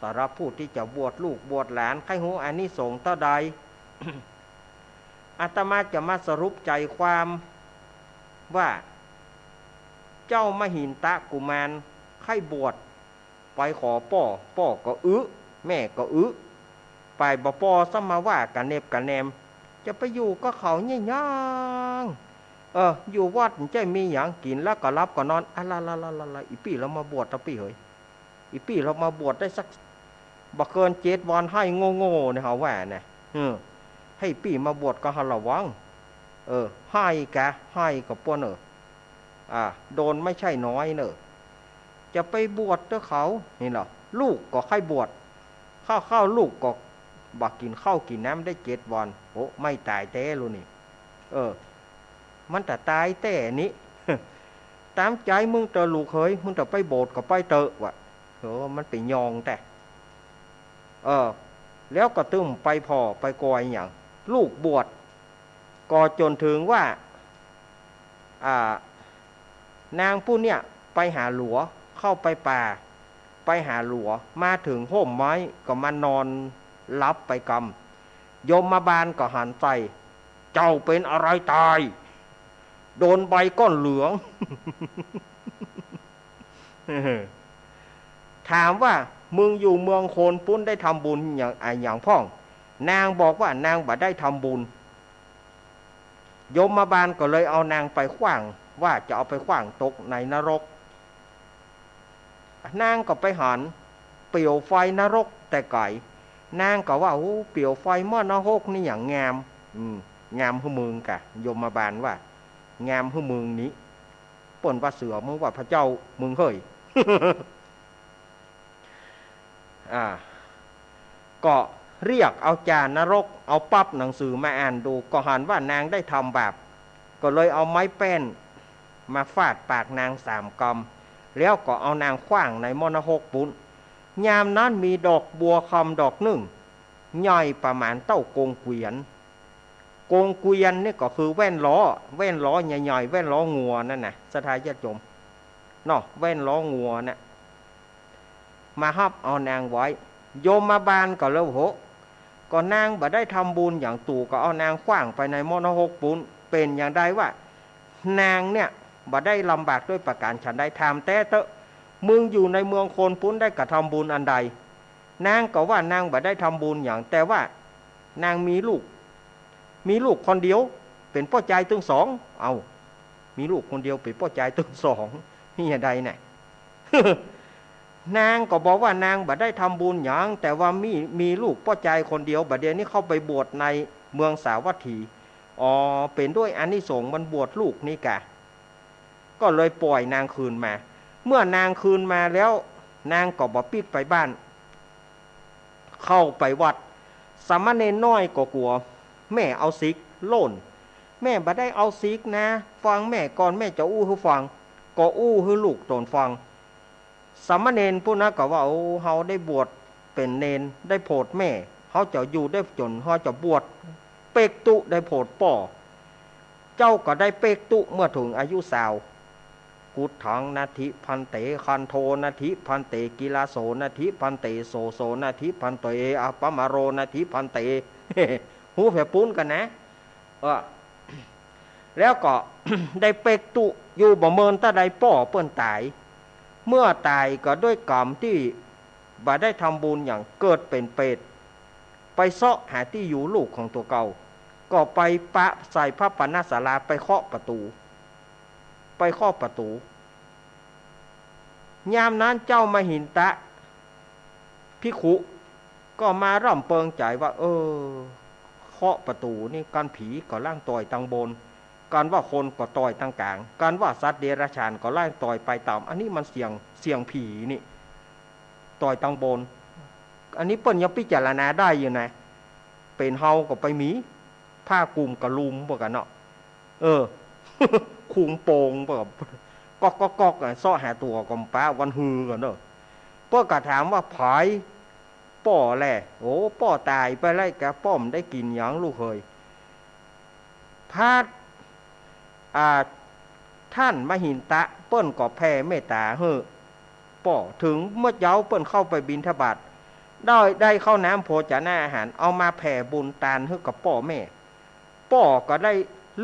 สำหรับผู้ที่จะบวชลูกบวชหลานใครหูอันนี้ส่งเท่าใด อาตมาจะมาสรุปใจความว่าเจ้ามหินตะกุมารใครบวชไปขอป้อก็แม่ก็ไปบ่ป้อซะมาว่ากันเนบกันแนมจะไปอยู่ก็เขาเนี่ยยังอยู่วัดจะมีหยังกินแล้วก็รับก็นอนละอีปี้เรามาบวชตะปี้เฮ้ยอีปี้เรามาบวชได้สักบ่เกิน7 วันให้โง่เนี่ยเฮาว่าเนี่ยให้ปี้มาบวชก็หาระวังให้กับป้นโดนไม่ใช่น้อยเนอะจะไปบวชเด้อเขานี่เหรอลูกก็ใครบวชข้าวลูกก็บักกินข้าวกินน้ำได้7 วันโอ้ไม่ตายแต้รู้นี่มันแต่ตายแต่นี้ ตามใจมึงเตอลูกเฮ้ยมึงแต่ไปโบสถ์ก็ไปเตอะวะมันไปยองแต่แล้วก็ตึ้มไปพอไปกอยอย่างลูกบวชก็จนถึงว่านางผู้เนี่ยไปหาหลัวเข้าไปป่าไปหาหลัวมาถึงห่มไม้ก็มานอนรับไปกำยมมาบาลก็หันใจเจ้าเป็นอะไรตายโดนใบก้อนเหลือง ถามว่ามึงอยู่เมืองโคนปุ้นได้ทำบุญอย่างพ่องนางบอกว่านางบ่ได้ทำบุญยมมาบาลก็เลยเอานางไปขว้างว่าจะเอาไปขว้างตกในนรกนางก็ไปหันเปลวไฟนรกแต่ไก่นางก็ว่าเปลวไฟเมื่อนรกนี่อย่างงามงามหือมึงกะยมมาบาลว่างามหือมึงนี้ป่นว่าเสือมึงว่าพระเจ้ามึงเฮ้ย ก็เรียกเอาจานนรกเอาปั๊บหนังสือมาอ่านดูก็หันว่านางได้ทำบาปก็เลยเอาไม้แป้นมาฟาดปากนาง3 กำแล้วก็เอานางขว้างในมณฑกปุ้นยามนั้นมีดอกบัวคำดอกหนึ่งใหญ่ประมาณเต้ากงเกวียนนี่ก็คือแว่นล้อใหญ่ๆแว่นล้องัวนั่นน่ะสถาญาติโยมเนาะแว่นล้องัวน่ะมาฮับเอานางไว้โยมมาบานก็แล้วก็นางบ่ได้ทำบุญอย่างตู่ก็เอานางขว้างไปในมณฑกปุ้นเป็นอย่างใดว่านางเนี่ยบ่ได้ลำบากด้วยประการฉันได้ทำแต่เตอะมึงอยู่ในเมืองโคนปุ้นได้กระทำบุญอันใดนางก็ว่านางบ่ได้ทำบุญอย่างแต่ว่านางมีลูกคนเดียวเป็นพ่อใจถึง2มีลูกคนเดียวเป็นพ่อใจถึง2นี่อย่างใดเนี่ย นางก็บอกว่านางบ่ได้ทำบุญอย่างแต่ว่ามีลูกพ่อใจคนเดียวบัดเดี๋ยวนี้เข้าไปบวชในเมืองสาวัตถีเป็นด้วยอานิสงส์มันบวชลูกนี่กะก็เลยปล่อยนางคืนมาเมื่อนางคืนมาแล้วนางก็บ่ปิดไปบ้านเข้าไปวัดสามเณรน้อยก็กลัวแม่เอาซิก โล่นแม่บ่ได้เอาซิกนะฟังแม่ก่อนแม่จะอู้ให้ฟังก็อู้ให้ลูกตนฟังสามเณรผู้นั้นก็ว่าโอ้เฮาได้บวชเป็นเนนได้โพดแม่เฮาจะอยู่ได้จนเฮาจะบวชเปกตุได้โพดป่อเจ้าก็ได้เปกตุเมื่อถึงอายุสาวกุดถังนาทิพันเตคันโทนาทิพันเตกิลาโสนาทิพันเตโสโสนาทิพันเตอปมาโรนาทิพันเต หูแผ่ปุ้นกันนะแล้วก็ ได้เปกตุอยู่บ่เมินตาใดป่อเปิ้นตายเมื่อตายก็ด้วยกรรมที่บ่ได้ทำบุญอย่างเกิดเป็นเปรตไปเสาะหาที่อยู่ลูกของตัวเก่าก็ไปปะใส่พระปณศาลาไปเคาะประตูยามนั้นเจ้ามหินตะภิกขุก็มาร่ำเปิงใจว่าเคาะประตูนี่การผีก็ล่างต่อยตังบนการว่าคนก็ต่อยตังกลางการว่าสัตว์เดรัจฉานก็ล่างต่อยไปต่ำอันนี้มันเสียงผีนี่ต่อยตังบนอันนี้เปิ้นยังพิจารณาได้อยู่นะเป็นเฮาก็ไปหมีผ้ากลุ่มกระลุมพวกกันเนาะคุงโปงพวกก๊อกซ่อหาตัวกอมป้าวันฮือกันเนาะเพื่อกระถามว่าผายป่อแหละโอ้ป่อตายไปไล่กะป้อมได้กินหยังลูกเคยพาดท่านมหินตะเปิ้นก็แผ่เมตตาเฮ้อป่อถึงเมื่อเย้าเปิ้นเข้าไปบิณฑบาตได้เข้าน้ำโภชนาอาหารเอามาแผ่บุญตานให้กับป่อแม่ป่อก็ได้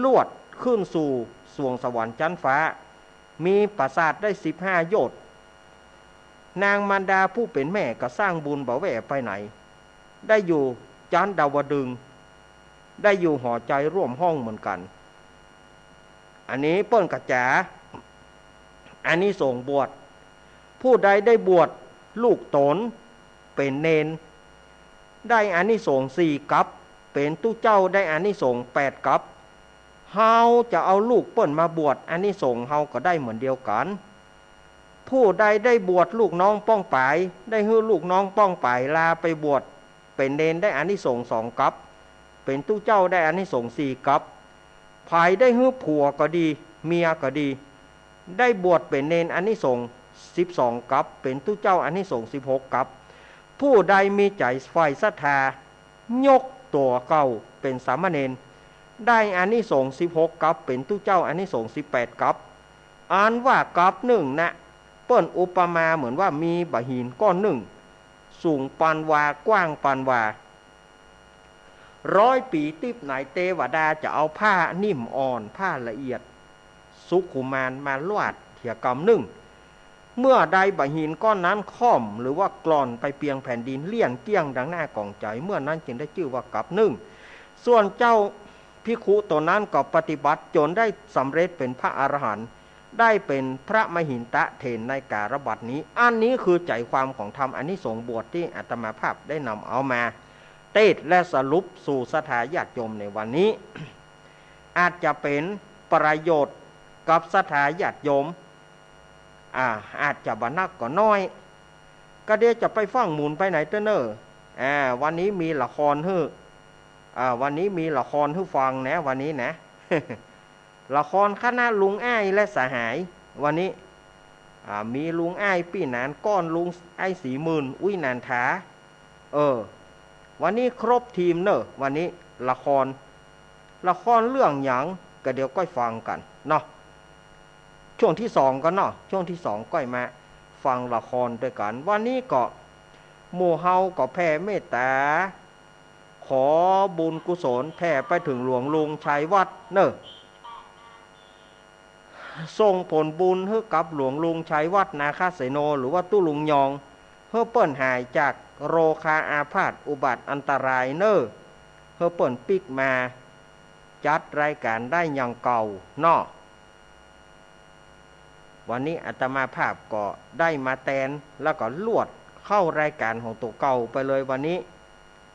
ลวดขึ้นสู่สวงสวรรค์ชั้นฟ้ามีปราสาทได้15 โยชน์นางมารดาผู้เป็นแม่ก็สร้างบุญบ่แหวไปไหนได้อยู่จันดาวดึงได้อยู่หอใจร่วมห้องเหมือนกันอันนี้เปิ้นกระจ๋าอันนี้ส่งบวชผู้ใดได้บวชลูกตนเป็นเนนได้อานิสงส์4 กัปเป็นตู้เจ้าได้อานิสงส์8 กัปเฮาจะเอาลูกเปิ้นมาบวชอานิสงส์เฮาก็ได้เหมือนเดียวกันผู้ใดได้บวชลูกน้องป้องปายได้ฮื้อลูกน้องป้องปายลาไปบวชเป็นเนนได้อานิสงส์2 กัปเป็นตู้เจ้าได้อานิสงส์4 กัปภายได้ฮื้อผัวก็ดีเมียก็ดีได้บวชเป็นเนนอานิสงส์12 กัปเป็นตู้เจ้าอานิสงส์16 กัปผู้ใดมีใจใฝ่ศรัทธายกตัวเก่าเป็นสามเณรได้อานิสงส์16 กัปเป็นตู้เจ้าอานิสงส์18 กัปอ่านว่ากัปหนึ่งนะเปิ้นอุปมาเหมือนว่ามีบะหินก้อนหนึ่งสูงปานวากว้างปานวา100 ปีติบไหนเทวดาจะเอาผ้านิ่มอ่อนผ้าละเอียดสุขุมานมาลวดเถียกำหนึ่งเมื่อใดบะหินก้อนนั้นค่อมหรือว่ากล่อนไปเปียงแผ่นดินเลี่ยนเกี้ยงดังหน้ากล่องใจเมื่อนั้นจึงได้ชื่อว่ากัปหนึ่งส่วนเจ้าภิกขุตัวนั้นก็ปฏิบัติจนได้สำเร็จเป็นพระอรหันต์ได้เป็นพระมหินตะเถรในการบัดนี้อันนี้คือใจความของธรรมอานิสงส์บวชที่อาตมาภาพได้นำเอามาเทศและสรุปสู่ศรัทธาญาติโยมในวันนี้ อาจจะเป็นประโยชน์กับศรัทธาญาติโยมอาจจะบรรนักก็น้อยก็เดี๋ยวจะไปฟังหมุนไปไหนเต้อเนอวันนี้มีละครให้วันนี้มีละครให้ฟังนะวันนี้นะ ละครคณะลุงอ้ายและสหายวันนี้มีลุงอ้ายปี่นานก้อนลุงไอ้40,000อุ้ยนานถาวันนี้ครบทีมเนอะวันนี้ละครเรื่องหยังก็เดี๋ยวก้อยฟังกันเนาะช่วงที่2กันเนาะช่วงที่2ก้อยมาฟังละครด้วยกันวันนี้ก็หมู่เฮาก็แผ่เมตตาขอบุญกุศลแผ่ไปถึงหลวงลุงชัยวัดเนอะส่งผลบุญให้กับหลวงลุงชัยวัดนาคาเสโนหรือว่าตู้ลุงยองเพื่อเปิ้นหายจากโรคาอาพาธอุบัติอันตรายเนอะเพื่อเปิ้นปิกมาจัดรายการได้อย่างเก่าเนาะวันนี้อาตมาภาพก็ได้มาแทนแล้วก็ลวดเข้ารายการของตัวเก่าไปเลยวันนี้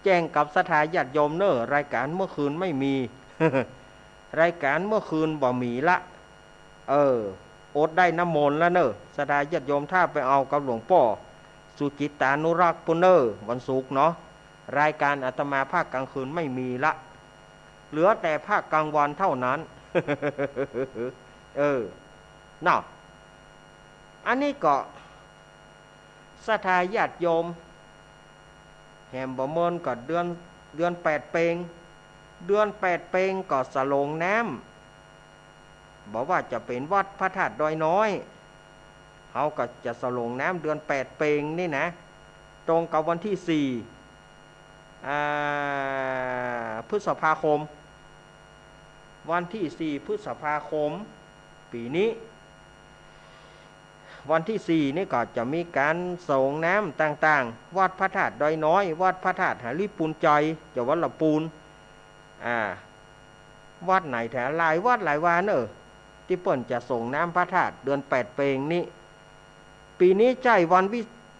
แจ้งกับศรัทธาญาติโยมเนอะรายการเมื่อคืนไม่มี รายการเมื่อคืนบ่มีละอดได้น้ำมนต์แล้วเนอะศรัทธาญาติโยมถ้าไปเอากับหลวงพ่อสุจิตานุรักษ์ปุณเนอร์วันศุกร์เนาะรายการอาตมาภาคกลางคืนไม่มีละ เหลือแต่ภาคกลางวันเท่านั้น เออเนาะอันนี้ก็ศรัทธาญาติโยมแหมบ่เมินก็เดือนแปดเปงเดือนแปดเปงก็สลงน้ำบอกว่าจะเป็นวัดพระธาตุดอยน้อยเขาก็จะสลงน้ำเดือนแปดเปงนี่นะตรงกับวันที่สี่พฤษภาคมวันที่สี่พฤษภาคมปีนี้วันที่สี่นี่ก็จะมีการส่งน้ำต่างๆวัดพระธาตุดอยน้อยวัดพระธาตุหาริปูนใจจะวัดละปูนวัดไหนแถวหลายวัดหลายวานที่เปิ่นจะส่งน้ำพระธาตุเดือนแปดเปงนี้ปีนี้ใช่วัน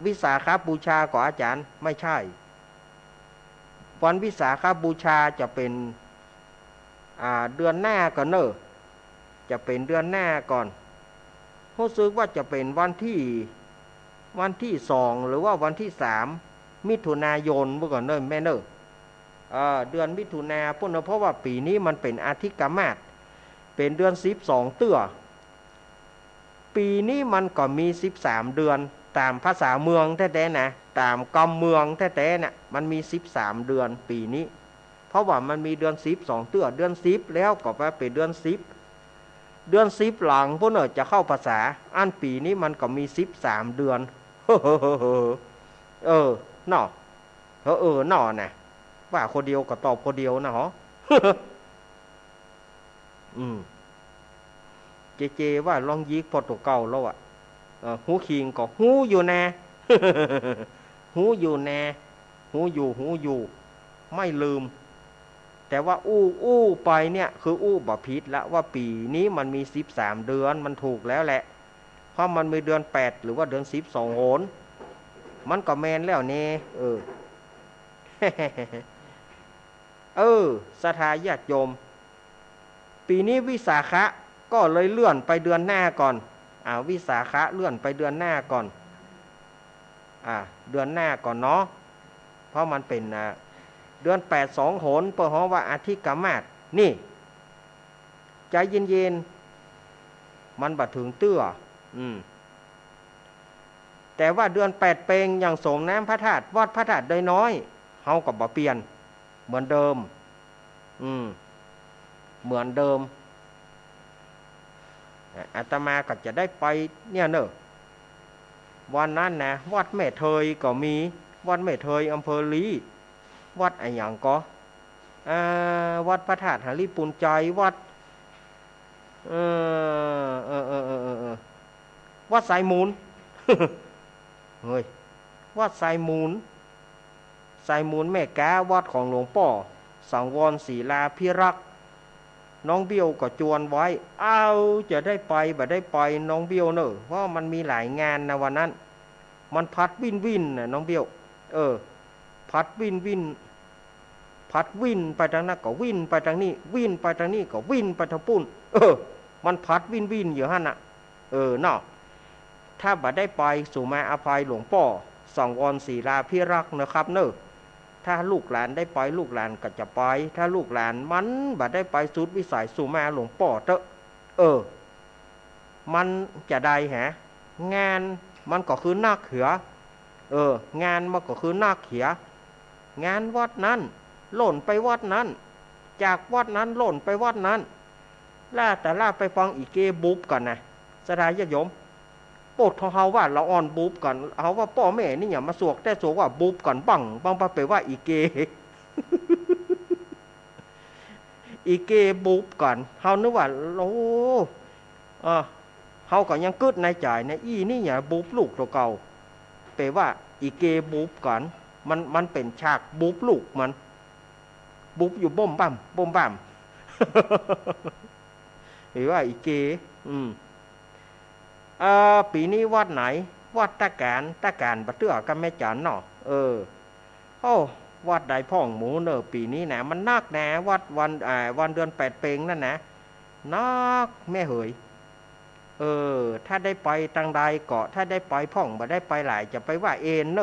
วิสาขบูชาของอาจารย์ไม่ใช่วันวิสาขบูชาจะเป็นเดือนหน้าก่อนจะเป็นเดือนหน้าก่อนรู้สึกว่าจะเป็นวันที่2หรือว่าวันที่3มิถุนายนเมื่อก่อนแม่เดือนมิถุนาเพราะว่าปีนี้มันเป็นอาทิตย์กมาศเป็นเดือน12เตื้อปีนี้มันก็มี13เดือนตามภาษาเมืองแท้ๆนะตามกำเมืองแท้ๆน่ะมันมี13เดือนปีนี้เพราะว่ามันมีเดือน12เตื้อเดือน10แล้วก็ไปเป็นเดือน10เดือน10หลังพวกจะเข้าภาษาอันปีนี้มันก็มี13เดือนเนาะเนาะนะว่าคนเดียวก็ตอบคนเดียวนะฮะ เจว่าลองยิกพอตัวเก่าแล้วหูคิงก็หูอยู่แน่ หูอยู่แน่หูอยู่ไม่ลืมแต่ว่าอู้ไปเนี่ยคือบ่ผิดละว่าปีนี้มันมี13เดือนมันถูกแล้วแหละเพราะมันมีเดือน8หรือว่าเดือน12โหนมันก็แมนแล้วเน่ศรัทธาญาติโยมปีนี้วิสาขะก็เลยเลื่อนไปเดือนหน้าก่อนวิสาขะเลื่อนไปเดือนหน้าก่อนเดือนหน้าก่อนเนาะเพราะมันเป็นเดือน8 2โหนเพราะว่าอาทิตย์กมาศนี่ใจเย็นๆมันบัดถึงเตื้อแต่ว่าเดือน8เปงอย่างส่งน้ำพระธาตุวัดพระธาตุดอยน้อยเฮาก็บ่เปลี่ยนเหมือนเดิมเหมือนเดิมอาตมาก็จะได้ไปเนี่ยวันนั้นนะวัดแม่เทยก็มีวัดแม่เทยอำเภอลีวัดอะไรอย่างก็วัดพระธาตุหาริปูนใจวัดวัดสายมูล เฮ้ยวัดสายมูลแม่กาวัดของหลวงพ่อสังวรศรีลาภิรักษ์น้องเบี้ยวก็จวนไว้จะได้ไปบ่ได้ไปน้องเบี้ยวเพราะมันมีหลายงานนะวันนั้นมันพัดวินน่ะน้องเบี้ยวพัดวินพัดวินไปทางนั้นก็วินไปทางนี้วินไปทางนี้ก็วินไปทางปุ่นมันพัดวินอยู่หั่นน่ะเนาะถ้าบ่ได้ไปสู่มาอภัยหลวงพ่อสังวรศรีลาภิรักษ์นะครับถ้าลูกหลานได้ไปลูกหลานก็จะไปถ้าลูกหลานมันบ่ได้ไปสุดวิสัยสู่มาหลวงพ่อเถอะมันจะได้งานมันก็คือนักเหืองานมันก็คือนักเหียงานวัดนั้นหล่นไปวัดนั้นจากวัดนั้นหล่นไปวัดนั้นล่าไปฟังอีเกบุบกันนะสดายญาติโยมโปรดของเฮาว่าเราอ่อนบุบกันเฮาว่าพ่อแม่นี่อย่ามาสวกแต่สวกว่าบุบกันบังไปว่าอีเก อีเกบุบกันเฮานึกว่าเฮาก็ยังกึดในใจในนี่อย่าบุบลูกตัวเก่าแปลว่าอีเกบุบกันมันเป็นฉากบุบลูกมันบุบอยู่บ่มบ่ม หรือว่าอีเกปีนี้วัดไหนวัดตะการบัดเตื้อกับแม่จันเนาะวัดใดพ่องหมูปีนี้นะมันนักแน่วัดวันเดือน8เปงนั่นนะนักแม่เหยถ้าได้ไปทางใดเกาะถ้าได้ไปพ่องบ่ได้ไปหลายจะไปว่าเอ็น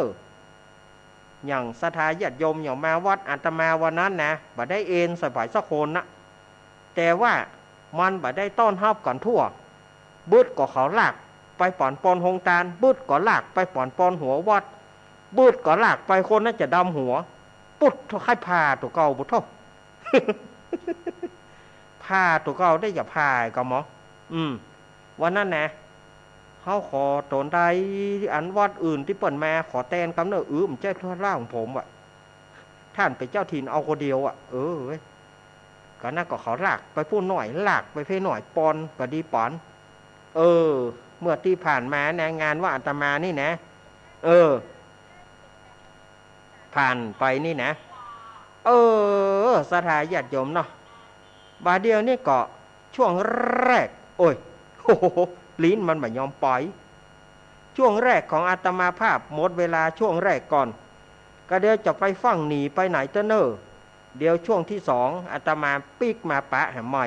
อย่างศรัทธาญาติโยมอย่างมาวัดอาตมาวันนั้นนะบ่ได้เอ็นใส่ฝ่ายสักคนนะแต่ว่ามันบ่ได้ต้อนรับกันทั่วบึดก็เขาลากไปป่อนปอนหงตาลบึดก็ลากไปป่อนปอนหัววัดบึดก็ลากไปคนน่าจะดำหัวปุ๊ดทุกให้พาตัวเก่าบุท่ พาตัวเก่าได้อย่าพาก็หมอวันนั้นนะเขาขอตนใดอันวัดอื่นที่เปิดมาขอแตนกำเนิดมันเจ้าท่าร่างของผมท่านเป็นเจ้าถิ่นเอาคนเดียวเว้ยก็น่าก็เขาลากไปพูดหน่อยลากไปเพ่หน่อยปอนก็ดีปอนเมื่อที่ผ่านมาในงานว่าอาตมานี่นะผ่านไปนี่นะสถาญาติโยมเนาะบาเดียวนี่ก็ช่วงแรกโอ้ยโอ้โหลิ้นมันไม่ยอมปล่อยช่วงแรกของอาตมาภาพหมดเวลาช่วงแรกก่อนก็เดี๋ยวจะไปฟังหนีไปไหนเตอเนอเดี๋ยวช่วงที่สองอาตมาปีกมาปะแห่ใหม่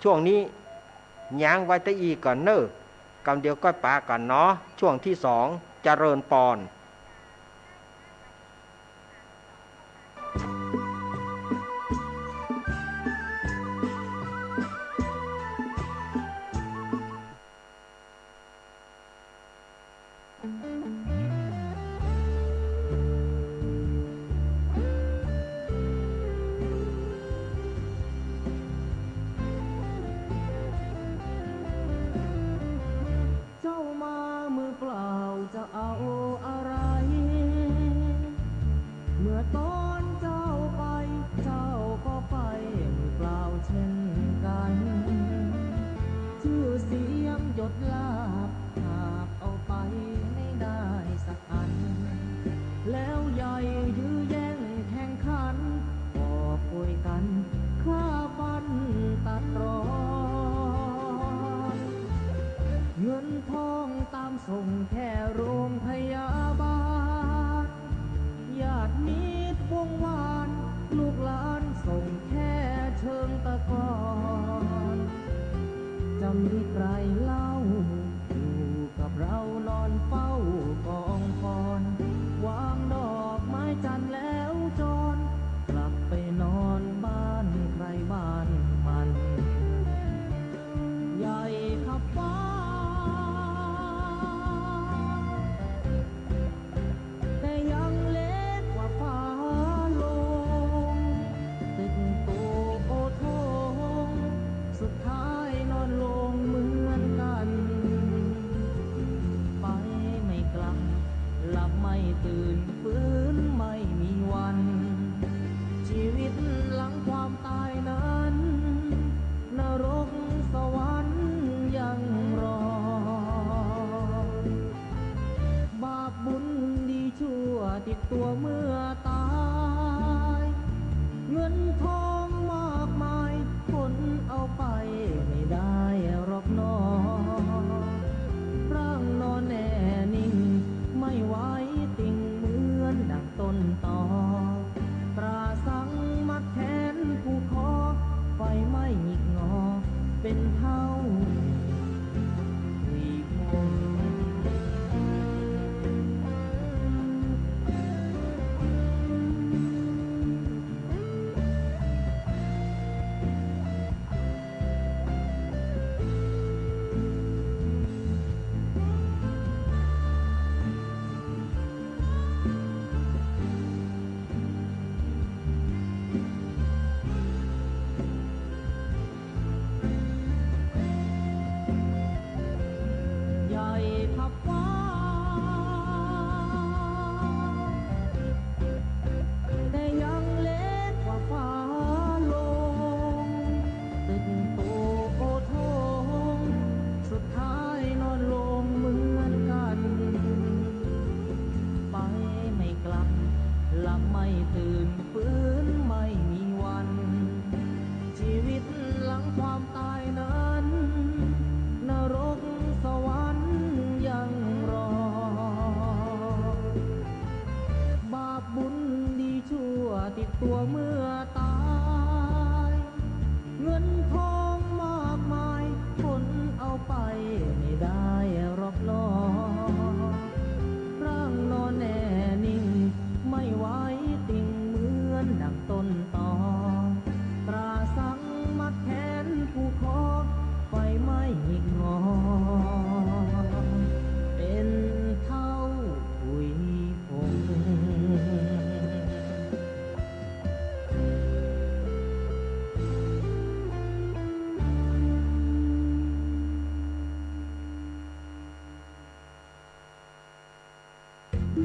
ช่วงนี้ย้างไว้ตะอีก่อนเนอกำเดียวก็ปะก่อนเนาะช่วงที่สองเจริญปอนจะเอาอะไรเมื่อตอนเจ้าไปเจ้าก็ไปมือเปล่าเช่นกันชื่อเสียงหยดลาบหากเอาไปไม่ได้สักอันแล้วใหญ่ยื้อแย่งแข่งขันก็ป่วยกันฆ่าฟันตัดรอนเงินทองตามส่งแค่โรงพยาบาลญาติมิตรวงวานลูกหลานส่งแค่เชิงตะกอนจะมีใครเล่าอยู่กับเรานอนเฝ้ากองฟอนวางดอกไม้จันทร์แล้วจรกลับไปนอนบ้านใครบ้านมันใหญ่ขับฟ้าตื่นฟื้นไม่มีวันชีวิตหลังความตายนั้นนรกสวรรค์ยังรอบาปบุญดีชั่วติดตัวเมื่อตายเงินทองมากมายคนเอาไปไม่ได้หรอกน้อร่างนอนแน่นิ่งไม่ไหวติ่งเหมือนดังต้นตอตราสังมัดแขนผู้คอไฟไม่หงิกงอเป็นเท่ารีคงตื่นฟื้นไม่มีวันชีวิตหลังความตายนั้นนรกสวรรค์ยังรอบาปบุญดีชั่วติดตัวเมื่อตายเงินทองมากมายคนเอาไปไม่ได้หรอกน้อร่างนอนแน่นิ่ง ไป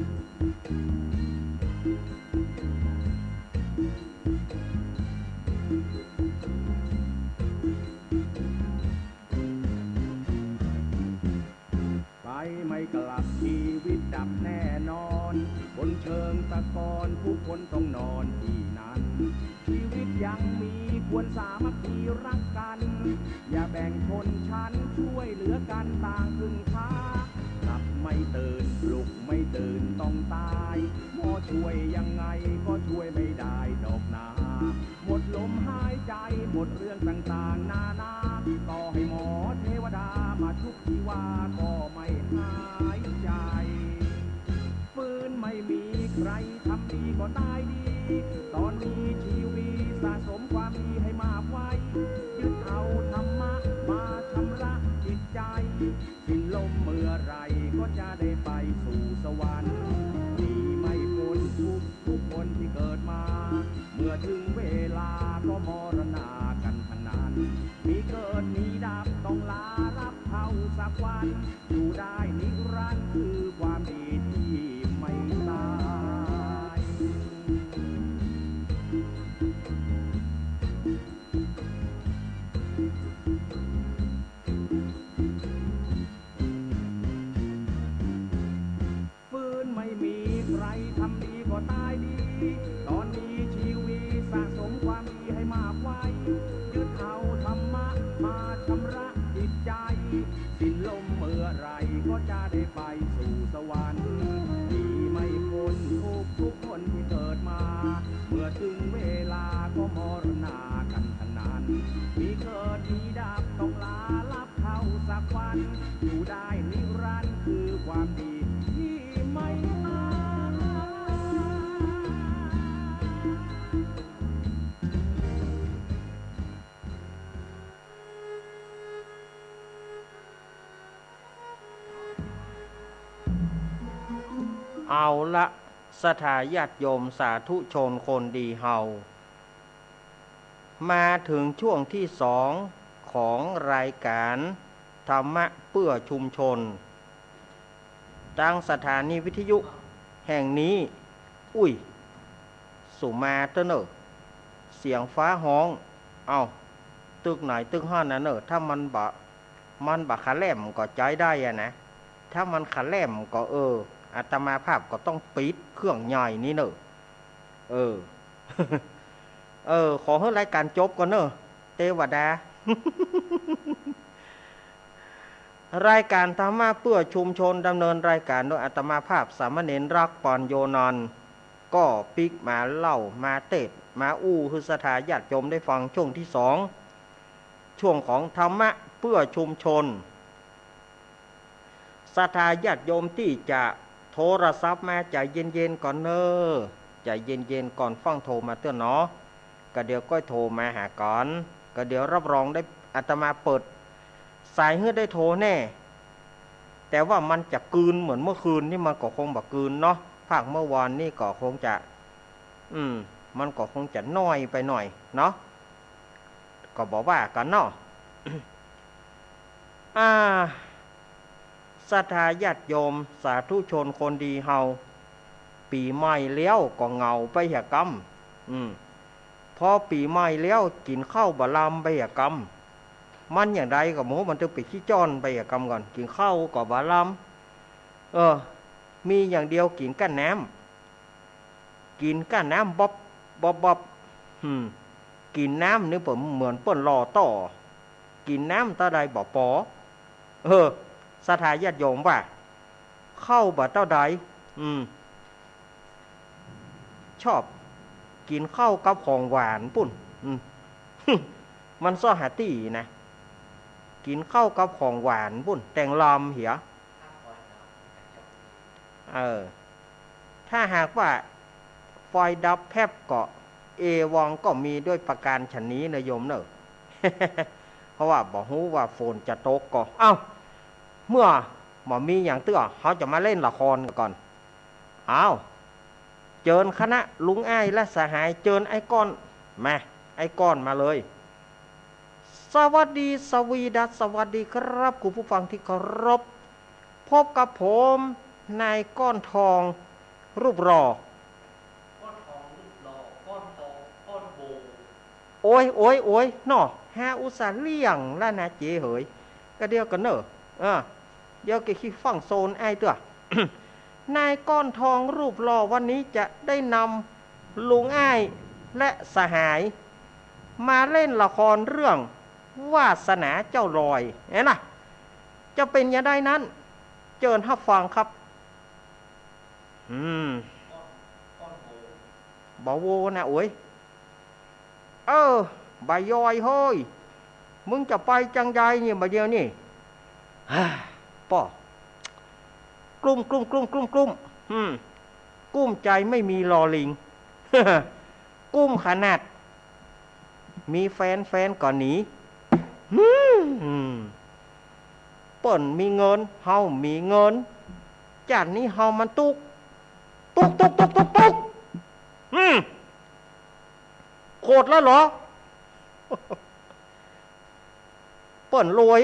ไม่กลับชีวิตดับแน่นอนบนเชิงตะกอนผู้คนต้องนอนที่นั้นชีวิตยังมีควรสามัคคีรักกันอย่าแบ่งชนชั้นช่วยเหลือกันต่างพึ่งพาหลับไม่ตื่นปลุกไม่ตื่นต้องตายหมอช่วยยังไงก็ช่วยไม่ได้ดอกนาหมดลมหายใจหมดเรื่องต่างๆนานาต่อให้หมอเทวดามาชุบชีวาก็ไม่หายใจฟื้นไม่มีใครทำดีก็ตายดีตอนนี้ชีวิตสะสมความดีให้มากไว้ยึดเอาธรรมะมาชำระจิตใจสิ้นลมเมื่อไรก็จะได้ไปสู่สวรรค์มีไม่พ้นทุกคนที่เกิดมาเมื่อถึงเวลาก็มรณากันทั้งนั้นมีเกิดมีดับต้องลารับเข้าสักวันอยู่ได้นิรันดร์คือความดีที่ไม่ตายฟื้นไม่มีใครทำดีก็ตายดีตอนนี้ชีวิตสะสมความดีให้มากไว้ยึดเอาธรรมะมาชำระจิตใจสิ้นลมเมื่อไรก็จะได้ไปสู่สวรรค์มีไม่พ้นทุกคนที่เกิดมาเมื่อถึงเวลาก็มรณากันทั้งนั้นมีเกิดมีดับต้องลาลับเข้าสักวันอยู่ได้นิรันดร์คือความดีที่ไม่ตายเอาละสถาญาติโยมสาธุชนคนดีเฮามาถึงช่วงที่สองของรายการธรรมะเพื่อชุมชนตั้งสถานีวิทยุแห่งนี้อุ้ยสุมาเตอเนอเสียงฟ้าห้องเอาตึกไหนตึกห้อนนะเนอถ้ามันบะขาแหลมก็ใจได้อะนะถ้ามันขาแหลมก็อาตมาภาพก็ต้องปิดเครื่องใหญ่นี่เนอะขอให้รายการจบก่อนเนอะเทวดา รายการธรรมะเพื่อชุมชนดำเนินรายการโดยอาตมาภาพสามเณรรักปอนโยนอนก็ปิกมาเล่ามาเตดมาอู้คือสถาญาติโยมได้ฟังช่วงที่สองช่วงของธรรมะเพื่อชุมชนสถาญาติโยมที่จะโทรศัพท์มาใจเย็นๆก่อนเนอะใจเย็นๆก่อนฟังโทรมาเตือนเนาะก็เดี๋ยวก็โทรมาหาก่อนก็เดี๋ยวรับรองได้อาตมาเปิดสายให้ได้โทรแน่แต่ว่ามันจะกืนเหมือนเมื่อคืนนี่มันก็คงแบบกืนเนาะภาคเมื่อวานนี่ก็คงจะมันก็คงจะน้อยไปหน่อยเนาะก็บอกว่ากันเนาะ ศรัทธาญาติโยมสาธุชนคนดีเฮาปีใหม่แล้วก็เหงาไปหกรรมพอปีใหม่แล้วกินข้าวบะลามไปหกรรมมันอย่างไรก็หมูมันจะไปขี้จ้อนไปหกรรมก่อนกินข้าวก็บะลามมีอย่างเดียวกินก้านน้ำกินก้านน้ำบ๊อบกินน้ำนี่ผมเหมือนเปิ้นรอต่อกินน้ำตาใดบ่ปอสถาญาติโยมว่าเข้าบ่เต้าใดชอบกินข้าวกับของหวานปุ่นมันซ้อหาตีนะกินข้าวกับของหวานปุ่นแต่งลอมเหียถ้าหากว่าไฟดับแพบเกาะเอวองก็มีด้วยประการฉะนี้นะโยมเนอะ เพราะว่าบอกฮู้ว่าฝนจะตกก็เมื่อหมอมีอย่างเตื้อเขาจะมาเล่นละครก่อนเจิญคณะลุงอ้ายและสหายเจิญไอ้ก้อนมาไอ้ก้อนมาเลยสวัสดีสวีดัสสวัสดีครับคุณผู้ฟังที่เคารพพบกับผม นายก้อนทองรูปรอโอ้ยโอ้ยโอ้ยน่อฮาอุตส่าห์เลี่ยงแล้วนะเจ๊เหยก็เดียวกันเนอะเดี๋ยวแกขี้ฟังโซนไอ้ตัว นายก้อนทองรูปหล่อวันนี้จะได้นำลุงอ้ายและสหาย มาเล่นละครเรื่องวาสนาเจ้าลอยเห็นไหมจะเป็นอย่างไรนั้นเจิญรับฟังครับบ่าวโวนะโอ้ยบายยอยเฮ้ยมึงจะไปจังใดเนี่ยมาเดียวนี่ป่อกลุ่มกุ้มใจไม่มีรอลิง กุ้มขนาดมีแฟนก่อนหนีเปิ่นมีเงินเฮามีเงินจัดนี้เฮามันตุกโคตรแล้วเหรอ เปิ่นรวย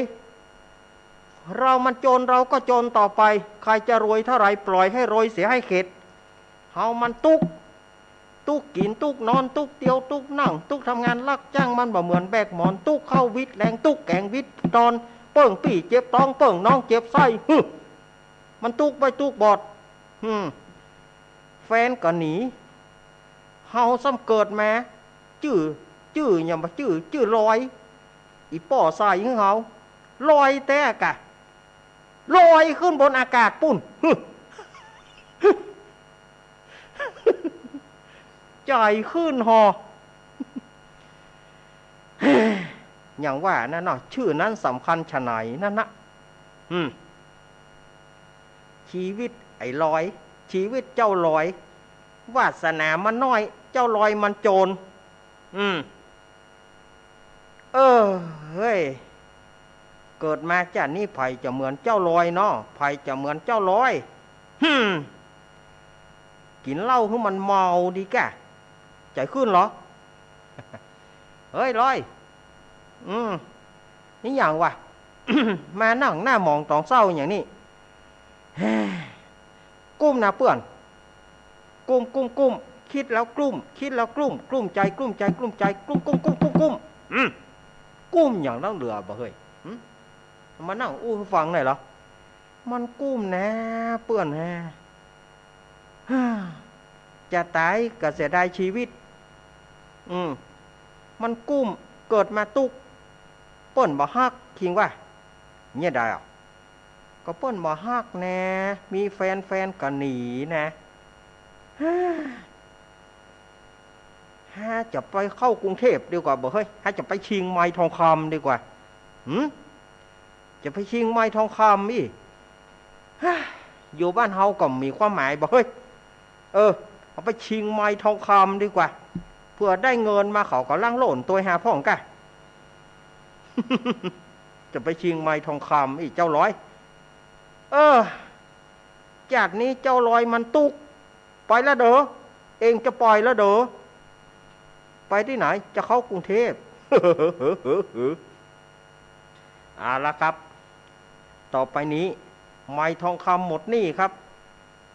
เรามันจนเราก็จนต่อไปใครจะรวยเท่าไรปล่อยให้รวยเสียให้เข็ดเฮามันตุกกินตุกนอนตุกเตียวตุกนั่งตุกทำงานลักจ้างมันบ่เหมือนแบกหมอนตุกเข้าวิทย์แรงตุกแกงวิทย์ตอนเปิ่งปี่เจ็บต้องเปิ่งน้องเจ็บไส้มันตุกไปตุกบอดแฟนก็หนีเฮาซ้ำเกิดมาจื้ออย่ามาจื้อลอยอีป่อใส่ของเฮาลอยแต่กะลอยขึ้นบนอากาศปุ่นใจขึ้นหอ อย่างว่านั่นเนาะชื่อนั้นสำคัญชะไหนนั่นนะชีวิตไอ้ลอยชีวิตเจ้าลอยวาสนามันน้อยเจ้าลอยมันโจรเฮ้ยเกิดมาจากนี่ไผ่จะเหมือนเจ้าลอยเนาะไผ่จะเหมือนเจ้าลอยกินเหล้าให้มันเมาดีกะใจขึ้นเหรอ เฮ้ยลอยนี่อย่างวะ มานั่งหน้ามองตองเศร้าอย่างนี้ กุ้มนะเปื่อนกุ้มคิดแล้วกลุ้มใจกลุ้มกุ้มอย่างนั่งเรือบ่เฮ้ยมานั่งอู้ฟังหน่อยเหรอมันกุ้มนะเปื่อนฮะจะตายก็เสียดายชีวิตมันกุ้มเกิดมาตุกเปิ้นบ่ฮักคิงว่าเนี่ยได้อ่ะก็เปิ้นบ่ฮักแน่มีแฟนก็หนีนะจะไปเข้ากรุงเทพดีกว่าบ่เฮ้ยจะไปชิงไม้ทองคำดีกว่าจะไปชิงไม้ทองคำอีอยู่บ้านเฮาก็มีความหมายบ่เฮ้ยเอาไปชิงไม้ทองคำดีกว่าเพื่อได้เงินมาเขาก็ล่างโหล่นตัวหาพ่องกะ จะไปชิงไม้ทองคำอีเจ้าร้อยจากนี้เจ้าลอยมันตุกไปแล้วเด้อเองจะปล่อยแล้วเด้อไปที่ไหนจะเข้ากรุงเทพ ละครับต่อไปนี้ไม้ทองคำหมดหนี้ครับ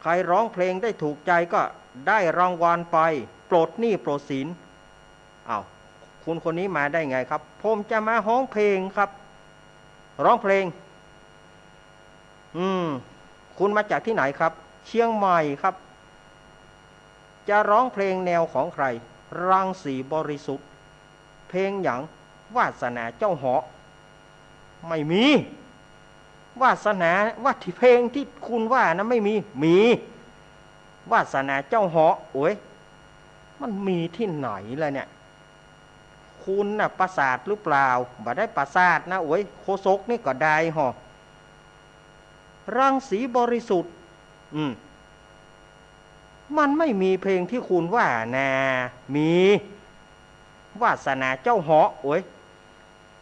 ใครร้องเพลงได้ถูกใจก็ได้รางวัลไปโปรดหนี้โปรดศีลคุณคนนี้มาได้ไงครับผมจะมาร้องเพลงครับร้องเพลงคุณมาจากที่ไหนครับเชียงใหม่ครับจะร้องเพลงแนวของใครรังสีบริสุทธิ์เพลงอย่างวาสนาเจ้าเหาะไม่มีวาสนาว่าที่เพลงที่คุณว่านะไม่มีวาสนาเจ้าเหาะโอ้ยมันมีที่ไหนล่ะเนี่ยคุณน่ะประสาทหรือเปล่าบ่ได้ประสาทนะโอ้ยโคศกนี่ก็ได้หอรังสีบริสุทธิ์มันไม่มีเพลงที่คุณว่านะมีวาสนาเจ้าเหาะโอ้ย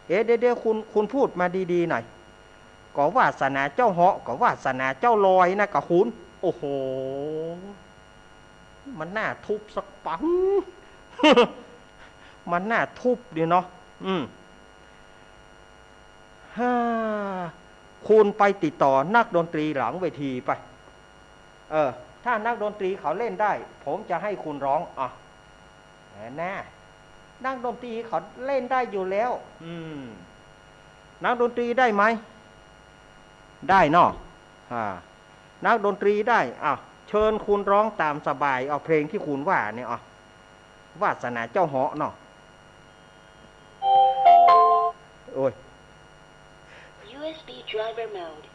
เดี๋ยวคุณพูดมาดีๆหน่อยก็วาสนาเจ้าเหาะก็วาสนาเจ้าลอยนะกับคุณโอ้โหมันน่าทุบสักปัง มันน่าทุบดีเนาะคุณไปติดต่อนักดนตรีหลังเวทีไป ถ้านักดนตรีเขาเล่นได้ผมจะให้คุณร้องแน่นักดนตรีเขาเล่นได้อยู่แล้วนักดนตรีได้ไหมได้เนาะนักดนตรีได้เชิญคุณร้องตามสบายเอาเพลงที่คุณว่าเนี่ยวาสนาเจ้าเหาะเนาะโอ้ย USB driver mode.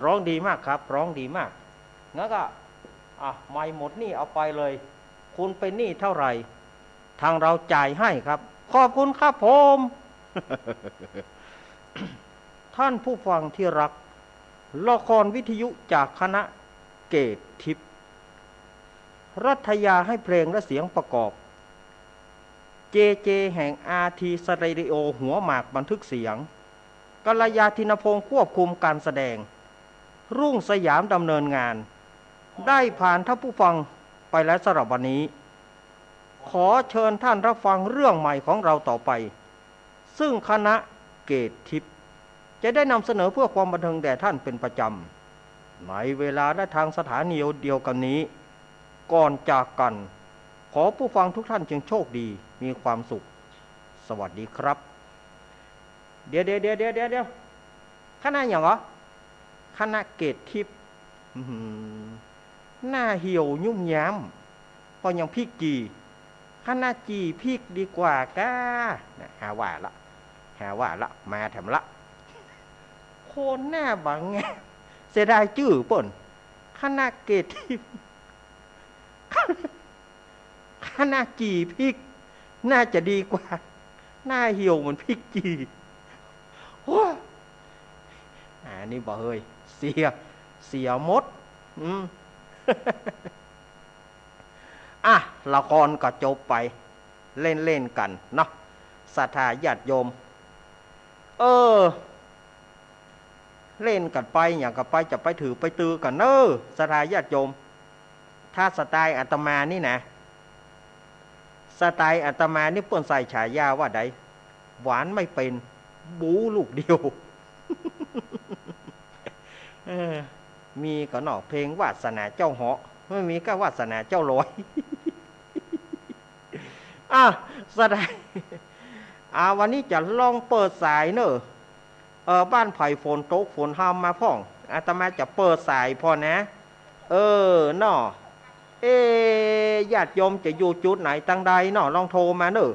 ร้องดีมากครับร้องดีมากงั้นก็ไม่หมดหนี้เอาไปเลยคุณเป็นหนี้เท่าไหร่ทางเราจ่ายให้ครับขอบคุณครับผม ท่านผู้ฟังที่รักละครวิทยุจากคณะเกตทิพย์รัฐยาให้เพลงและเสียงประกอบเจเจแห่งอาทีสเตดิโอหัวหมากบันทึกเสียงกัลยาธินพงศ์ควบคุมการแสดง รุ่งสยามดำเนินงานได้ผ่านท่านผู้ฟังไปแล้วสำหรับวันนี้ ขอเชิญท่านรับฟังเรื่องใหม่ของเราต่อไปซึ่งคณะเกตทิพย์จะได้นำเสนอเพื่อความบันเทิงแด่ท่านเป็นประจำในเวลาและทางสถานีเดียวกันนี้ก่อนจากกันขอผู้ฟังทุกท่านจงโชคดีมีความสุขสวัสดีครับเดี๋ยวคณะอย่างเหรอคณะเกตทิพย์หน้าเหี่ยวยุ่มย้ำพอยังพริกจีคณะจีพริกดีกว่าก้าหาว่าละมาแถมละโคนหน้าบังไงเสียดายจื้อป่นคณะเกตทิพย์คณะจีพริกน่าจะดีกว่าหน้าเหี่ยวเหมือนพริกจีโอ้นี่บอกเฮ้ยเสียมดละครก็จบไปเล่นกันเนาะศรัทธาญาติโยมเล่นกันไปอย่างกับไปจะไปถือไปตือกันศรัทธาญาติโยมถ้าสไตล์อาตมานี่นะสไตล์อาตมานี่เปิ้นใส่ฉายาว่าใดหวานไม่เป็นบูลูกเดียว มีก็นอกเพลงวาสนาเจ้าเหาะไม่มีก็วาสนาเจ้าลอยแสดงวันนี้จะลองเปิดสายเนอะบ้านไผ่ฝนตกฝนห้ามมาพ่องอาตมาจะเปิดสายพอนะนอญาติโยมจะอยู่จุดไหนตั้งใดนอลองโทรมาเนอะ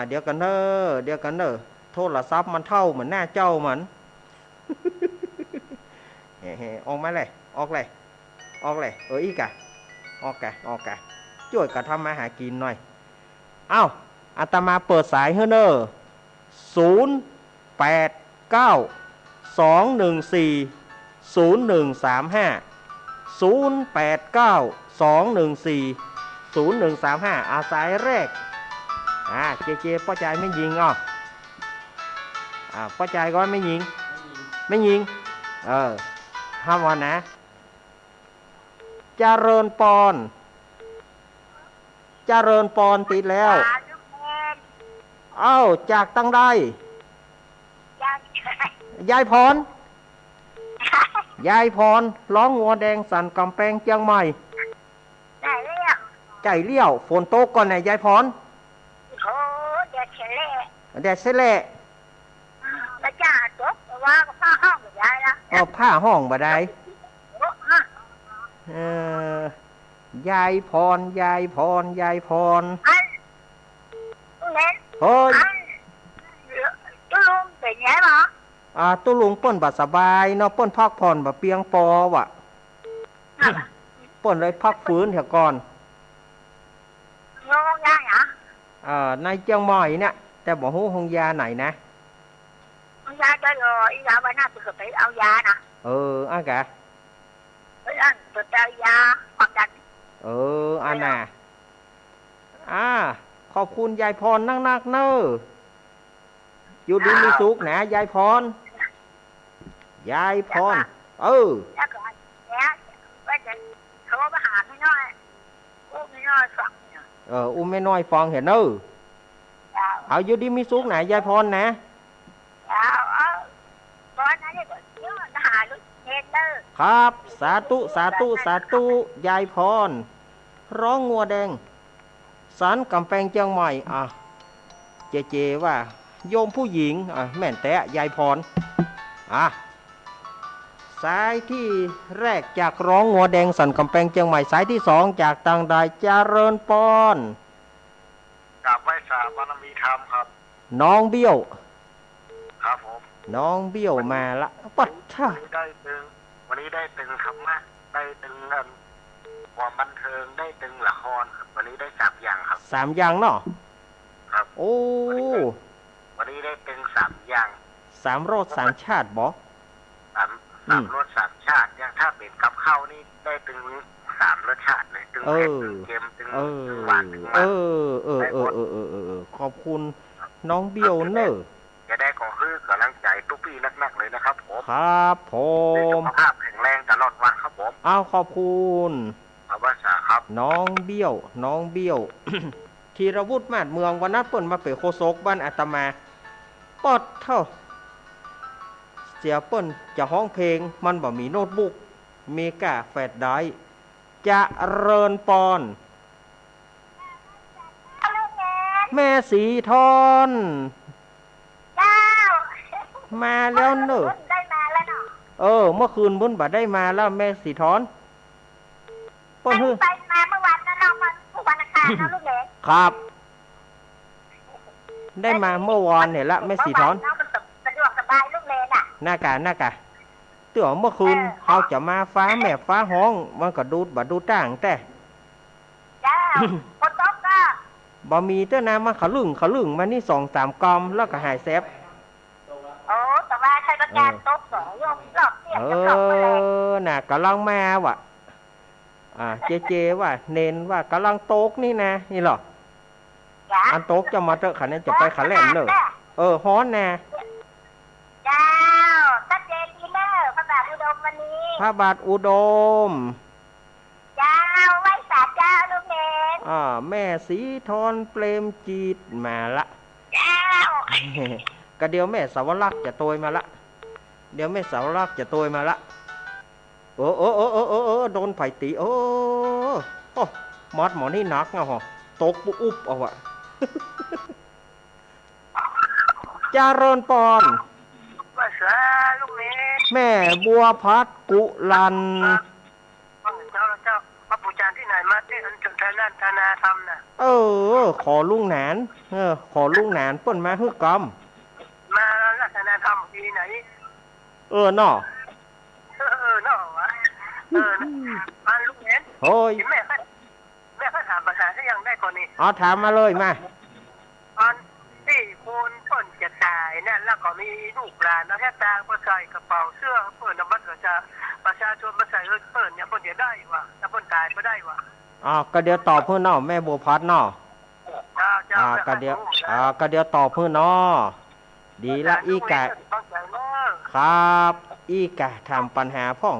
เดี๋ยวกันเนอะโทรศัพท์มันเท่าเหมือนหน้าเจ้ามัน ออกมาเลยออกเลยอีกะออกกะช่วยกันทำมาหากินหน่อยอาตมาเปิดสายเฮ้เนอ089-214-0135 สายแรกเจป้าใจไม่ยิงป้าใจก็ไม่ยิงห้ามวันนะเจริญปอนติดแล้วจากตั้งได้ยายพรร้องงัวแดงสันกำแพงเชียงใหม่ใจเลี้ยวฝนตกก่อนไหนยายพรแดดเสล่แล้วจ้าตกว่าผ้าห้องบ่ได้ละผ้าห้องบ่ได้ยายพรเฮ้ยตุลุงเป็นไงหรอตุลุงเปิ้นบ่สบายเนาะเปิ้นพักผ่อนบ่เพียงพอว่ะเปิ้นเลยพักฟื้นเถอะก่อนโรงยาหรอในเชียงใหม่เนี่ยแต่บ่ฮู้โรงยาไหนนะโรงยาจะรออีกาวันหน้าจะไปเอายานะกะตัวเจ้ายาความดันน่ะขอบคุณยายพรนักเนออยู่ดีมีสุขนะยายพรแล้วก็ว่าจะเขามาหาไม่น้อยอุ้มไม่น้อยฟังอุ้มไม่น้อยฟังเห็นเอาอยู่ดีมีสุขนะยายพรนะตอนนั้นเนี่ยก็เยอะหาลูกเห็นครับสาธุยายพรร้องงัวแดงสันกำแพงเชียงใหม่เจว่าโยมผู้หญิงแม่นแต่ยายพรสายที่แรกจากร้องงัวแดงสันกำแพงเชียงใหม่สายที่สองจากต่างใดเจริญปอนกับไว้สาบารมีธรรมครับน้องเบี้ยวครับผมน้องเบี้ยวมาละปัดท่าวันนี้ได้ตึงธรรมะได้ตึงความบันเทิงได้ตึงละครครับวันนี้ได้3 อย่างครับ3 อย่างเนาะครับโอ้วันนี้ได้ตึง3 อย่าง3 รส 3 ชาติบ่3 รส 3 ชาติอย่างถ้าเป็นกับข้าวนี่ได้ตึง3 รสชาติเลยตึงเผ็ดตึงเค็มตึงหวานตึงมันขอบคุณน้องเบี้ยวเนอจะได้ขอคือกำลังใจทุกพี่นักๆเลยนะครับผม ครับผ สุ ม ขภาพแข็งแรงตลอดวันครับผม เอาขอบคุณ ครับว่าสาครับ น้องเบี้ยว น้องเบี้ยว ธีรวุฒิมาดเมืองวันนั้นเปิ้นมาเป็นโฆษกบ้านอาตมาปอดเท่า เสียเปิ้นจะห้องเพลงมันบ่มีโน้ตบุ๊กเมกาแฟดได้จะเริญปอน แม่สีทอนมาแล้วเนอะ ได้มาแล้วเนาะ เมื่อคืนบุญบ่ได้มาแล้วแม่สีทอนเปิ้นฮือ ไปมาเมื่อวันนั้นเรามาเมื่อวันอังคารนะลูกเล็ก ครับ ได้มาเมื่อวานเนี่ยละแม่สีทอน เมื่วาเามันสะดวกสบายลูกเล็กอ่ะ หน้ากะเตื่อเมื่อคืนเขาจะมาฟ้าแม่ฟ้าห้องมันก็ดูดบ่ดูต่างแต่ จ้าคนตกก็ บ่มีเต้านามาขะลึงมานี่2-3กอมแล้วก็หายแซบ โอ้แต่ว่าใช้ประการตกสองยกหลอกเสียจะหลอกมาเลย น่ะกำลังมาว่ะเจว่าเน้นว่ากำลังโตกนี่นะนี่หรอ จ้า อันโตกจะมาเตอะขันนี้จะไปขันแหลมเนอะฮ้อนน่ะ เจ้าชัดเจนดีเนอร์พระบาทอุดมวันนี้ พระบาทอุดม เจ้าไหว้สาเจ้าลูกเล็ก แม่สีทอนเปรมจีตมาละ เจ้า ก็เดี๋ยวแม่สาวรักษ์จะโตยมาละเดี๋ยวแม่สาวรักษ์จะโตยมาละโดนไผ่ตีโอ้มอดหมอนี่หนักนะฮะตกปุ๊บเอาวะ เจริญปอน ว่าสาลูกเล็ก แม่บัวพัดกุลัน เจ้าพระปูจารย์ที่ไหนมาที่อันจุนทนาธนาธรรมน่ะ ขอลุงหนานขอลุงหนานเปิ้นมาฮึกกรรม มาลักษณะธรรมที่ไหน น่อ เนาะวะมาลูกเล็ก โอ้ย แม่ก็ถามภาษาที่ยังได้ก่อนนี่ เอาถามมาเลยมา อันที่คนเปิ้นจะตายนั่นแล้วก็มีลูกหลานแล้วแค่ตางก็ใส่กระเป๋าเสื้อเปิ้นมันก็จะประชาชนมาใส่เปิ้นเนี่ยเปิ้นจะได้วะถ้าเปิ้นตายไม่ได้วะ ก็เดี๋ยวตอบเพื่อนน่อแม่บัวพัดน่อ เจ้า ก็เดี๋ยวตอบเพื่อนน่อดีละอีกะครับอีกะทำปัญหาพ่อง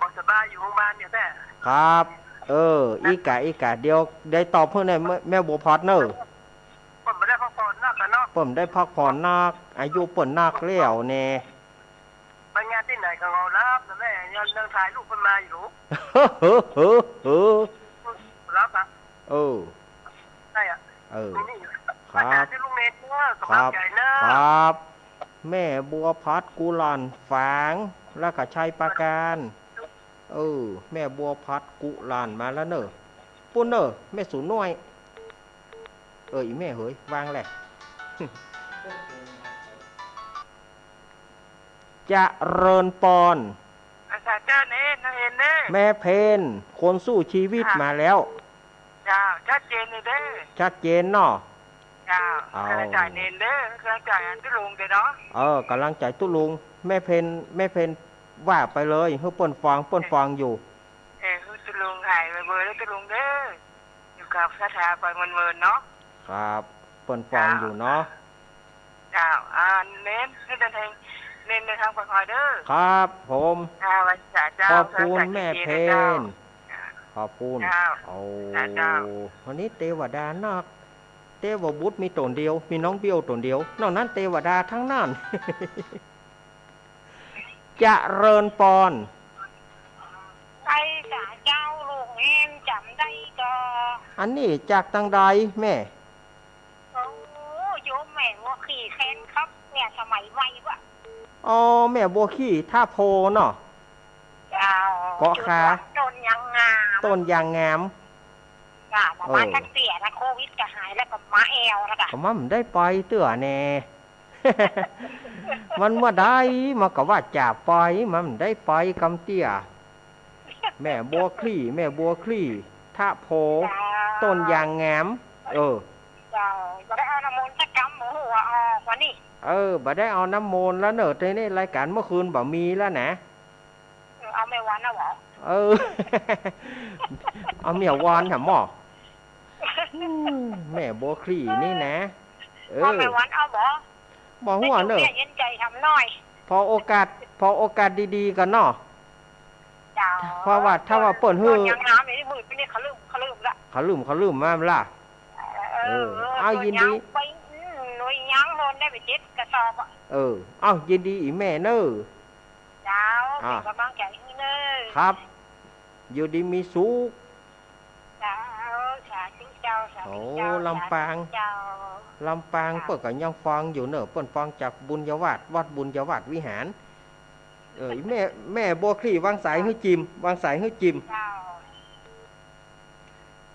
บอกสบายอยู่โรงพยาบาลเนี่ยแม่ ครับอีกะเดี๋ยวได้ตอบเพื่อนในแม่บัวพัดเนอะ เปิ้นไม่ได้พักผ่อนนักกันเนาะ เปิ่มได้พักผ่อนนักอายุเปิ่นนักแล้วแน่ ไปงานที่ไหนก็เอารับนะแม่ยังถ่ายรูปเพิ่นมาอยู่รับอ่ะ ได้อ่ะนี่ ครับ ที่ลุงเนตเนอะ ครั กำลัง บ ใจเนอะ ครับ แม่บัวพัดกุลันฝางแล้วก็ชัยประการแม่บัวพัดกุลันมาแล้วเนอะปุ่นเนอะแม่สูน้อยอีแม่เฮ้ยวางแหละ จะเริญปอน อาจารย์เจ้าเน้นเห็นเน้ แม่เพนคนสู้ชีวิตมาแล้ว เจ้าชัดเจนเลยเด้อ ชัดเจนเนาะ เจ้ากำลังใจเน้นเด้อกำลังใจอันที่ลุงเด้อเนาะ กำลังใจตุลุงแม่เพนว่าไปเลยเพื่อเปิ้นฟังอยู่ คือตุลุงหายไปเบอร์แล้วตุลุงเด้ออยู่กับคาถาไปเมินๆเนาะ ครับเปิ้นฟังอยู่เนาะ เจ้าเน้นให้เดินทางเน้นในทางปลอดภัยเด้อ ครับผม วันษาเจ้า ขอบคุณแม่เพนขอบคุณ เจ้า เจ้า วันนี้เทวดานักเทวบุตรมีตนเดียวมีน้องเบี้ยวตนเดียวนอกนั้นเทวดาทั้งนั้น จะเริญปอน ใครสาเจ้าลูกเองจำได้ก็ อันนี้จากทางใดแม่ โอ้โยมแม่ว่าขี่แค้นครับ เนี่ยสมัยวัยวะ แม่บัวขี้ท่าโพเนาะ เจ้า เกาะขา ต้นยังงาม ต้นยางงาม จ้าบอกว่าทักเสียนะโควิดก็หายแล้วก็มาแอลแล้วก็ ก็มันได้ไปเตื้อแน่ มันเมื่อได้มาก็ว่าจ่าไปมันได้ไปกำเตี้ยแม่บัวคลี่ท่าโพต้นยางงามเจ้าจะได้เอาน้ำมันต์สักกำหมูหัวออกวันนี้ บ่ได้เอาน้ำมนต์แล้วเนอะในรายการเมื่อคืนบ่มีแล้วนะ เอาไม่วันนะหรอ เอาเมียวานหะหม้อแม่บัวคลี่นี่นะ เอาไม่วันเอาบ่ บ่หัวเนอะ เย็นใจทำหน่อย พอโอกาสดีๆกันเนาะ เจ้า เพราะว่าถ้าว่าเปิดฮื้อ ยังน้ำไม่ได้มืดไปนี่เขาลืมละ เขาลืมมาล่ะ เอายินดี ไปหน่วยยังโดนได้ไป7กระสอบอ่ะ เอายินดีอีแม่เนอ เจ้าเป็นกำลังใจให้เนอ ครับ อยู่ดีมีสุข เจ้าสาธุเจ้าสาธุเจ้า โอ้ลำปาง เจ้า ลำปางเปิดก็ยังฟังอยู่เนอะเปิ่นฟังจากบุญยวาดวัดบุญยวาดวิหารอีแม่บัวคลี่วางสายให้จิมวางสายให้จิม เจ้า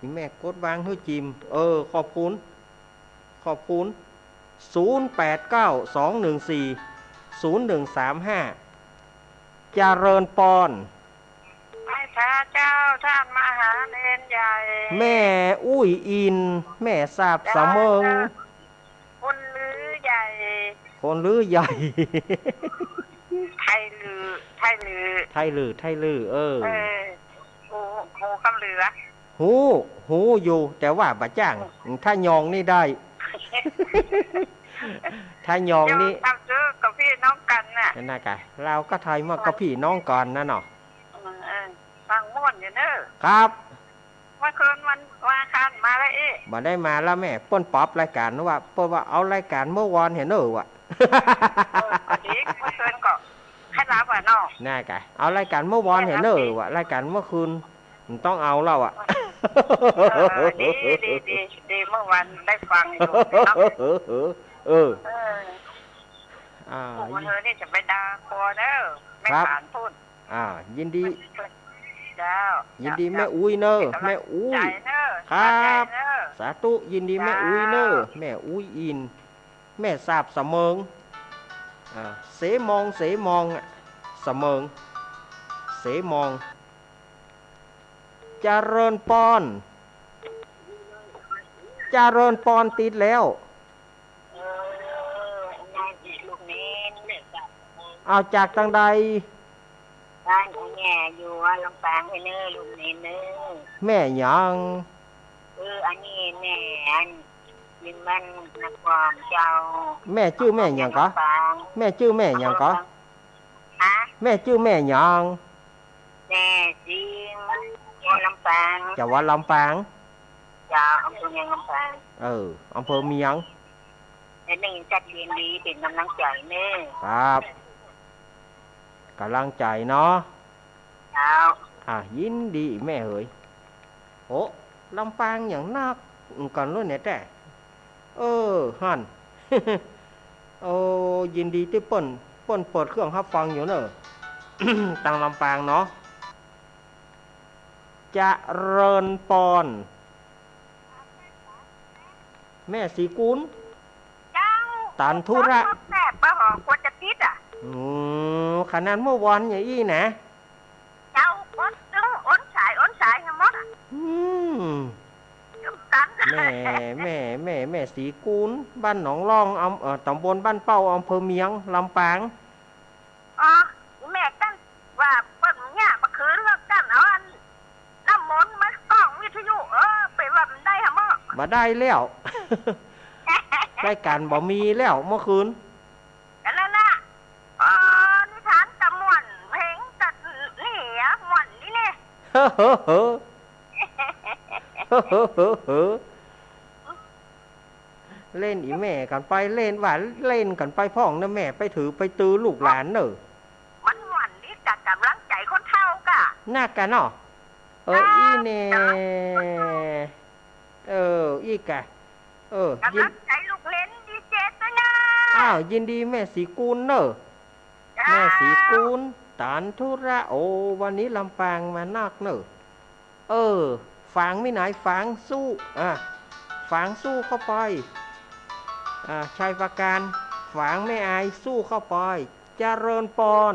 อีแม่กดวางให้จิมขอบคุณ0892140135เจริญปอน ให้พระเจ้าท่านมหาเนรใหญ่ แม่อุ้ยอิน แม่ทราบสะเมิง คนลือใหญ่ คนลือใหญ่ ไทยลือ ไทยลือโหคำเหลือ หูอยู่แต่ว่าบะจ้าง ถ้ายองนี่ได้ ถ้ายองนี่ ทำซื้อกับพี่น้องกันน่ะ น่ากะเราก็ไทยมากับพี่น้องก่อนนะเนาะ ฟังม่วนอยู่เนอะ ครับ เมื่อคืนวันคันมาแล้วบ่ได้มาแล้วแม่เปิ้นป๊อปรายการว่าเปิ้นว่าเอารายการเมื่อวานเห็นเนอะวะ พอดีเมื่อคืนก็ให้รับอ่ะเนาะ น่ากะเอารายการเมื่อวานเห็นเนอะวะรายการเมื่อคืนต้องเอาแล้วอ่ะ ดีเมื่อวันได้ฟังอยู่เนาะพวกเธอนี่จะไปด่าคอเนอะไม่ผ่านพูด ยินดี เจ้า ยินดีแม่อุ้ยเนอะแม่อุ้ย ครับสาธุยินดีแม่อุ้ยเนอะแม่อุ้ยอิน แม่ทราบสะเมิงเสมองสะเมิงเสมองเจริญปอนติดแล้วเอาจากทางใดบ้านของแง่อยู่ว่าลำปางให้เนอลุงเนเนอ แม่หยัง อันนี้แม่อันยินมันนักความเจ้า แม่ชื่อแม่หยังกะแม่ชื่อแม่หยังกะ แม่ชื่อแม่หยัง แม่จริงแง่ลำปาง จะว่าลำปาง เจ้าอำเภอเมืองลำปาง อำเภอเมียง และหนึ่งจัดเรียนดีเป็นกำลังใจเนอ ครับกำลังใจเนาะ เจ้า ยินดีแม่เอ๋ยโอ้ลำปางอย่างนักก่อนรุ่นเนี่ยแต่ฮั่น ยินดีที่เปิดเครื่องรับฟังอยู่เนอะ ตังลำปางเนาะเจริญปอนแม่สีกุล เจ้า ตันธุระ แม่ป้าหอควรจะติดอ่ะ ขนาดเมื่อวานอย่างอี้นะ เจ้าอ้นสายทั้งหมดอ่ะกัน แม่สีกุลบ้านหนองร่องตำบลบ้านเป้าอำเภอเมียงลำปาง แม่กันว่าเปิ้นเนี่ยมาคืนว่ากันเอาอันน้ำมนต์มากล้องวิทยุไปว่ามันได้ฮะมั้ง มาได้แล้ว ได้การบ่มีแล้วเมื่อคืน กันแล้วนะนิทานตะม่วนเพลงตัดนี่ม่วนนี่เนี่ย เล่นอีแม่กันไปเล่นว่าเล่นกันไปพ่องนะแม่ไปถือไปตื้อลูกหลานเนอะ มันม่วนนี่จัดกำลังใจคนเฒ่ากะ น่ากันเนาะอีเน่อีกะกำลังใจลูกเล่นดีเจด้วยนะ ยินดีแม่สีกุลเนอะแม่สีกุลตานธุระวันนี้ลำปางมานักเนอะฝังไม่ไหนฝังสู้ฝังสู้เข้าไปชายประการฝังไม่อายสู้เข้าไปเจริญปอน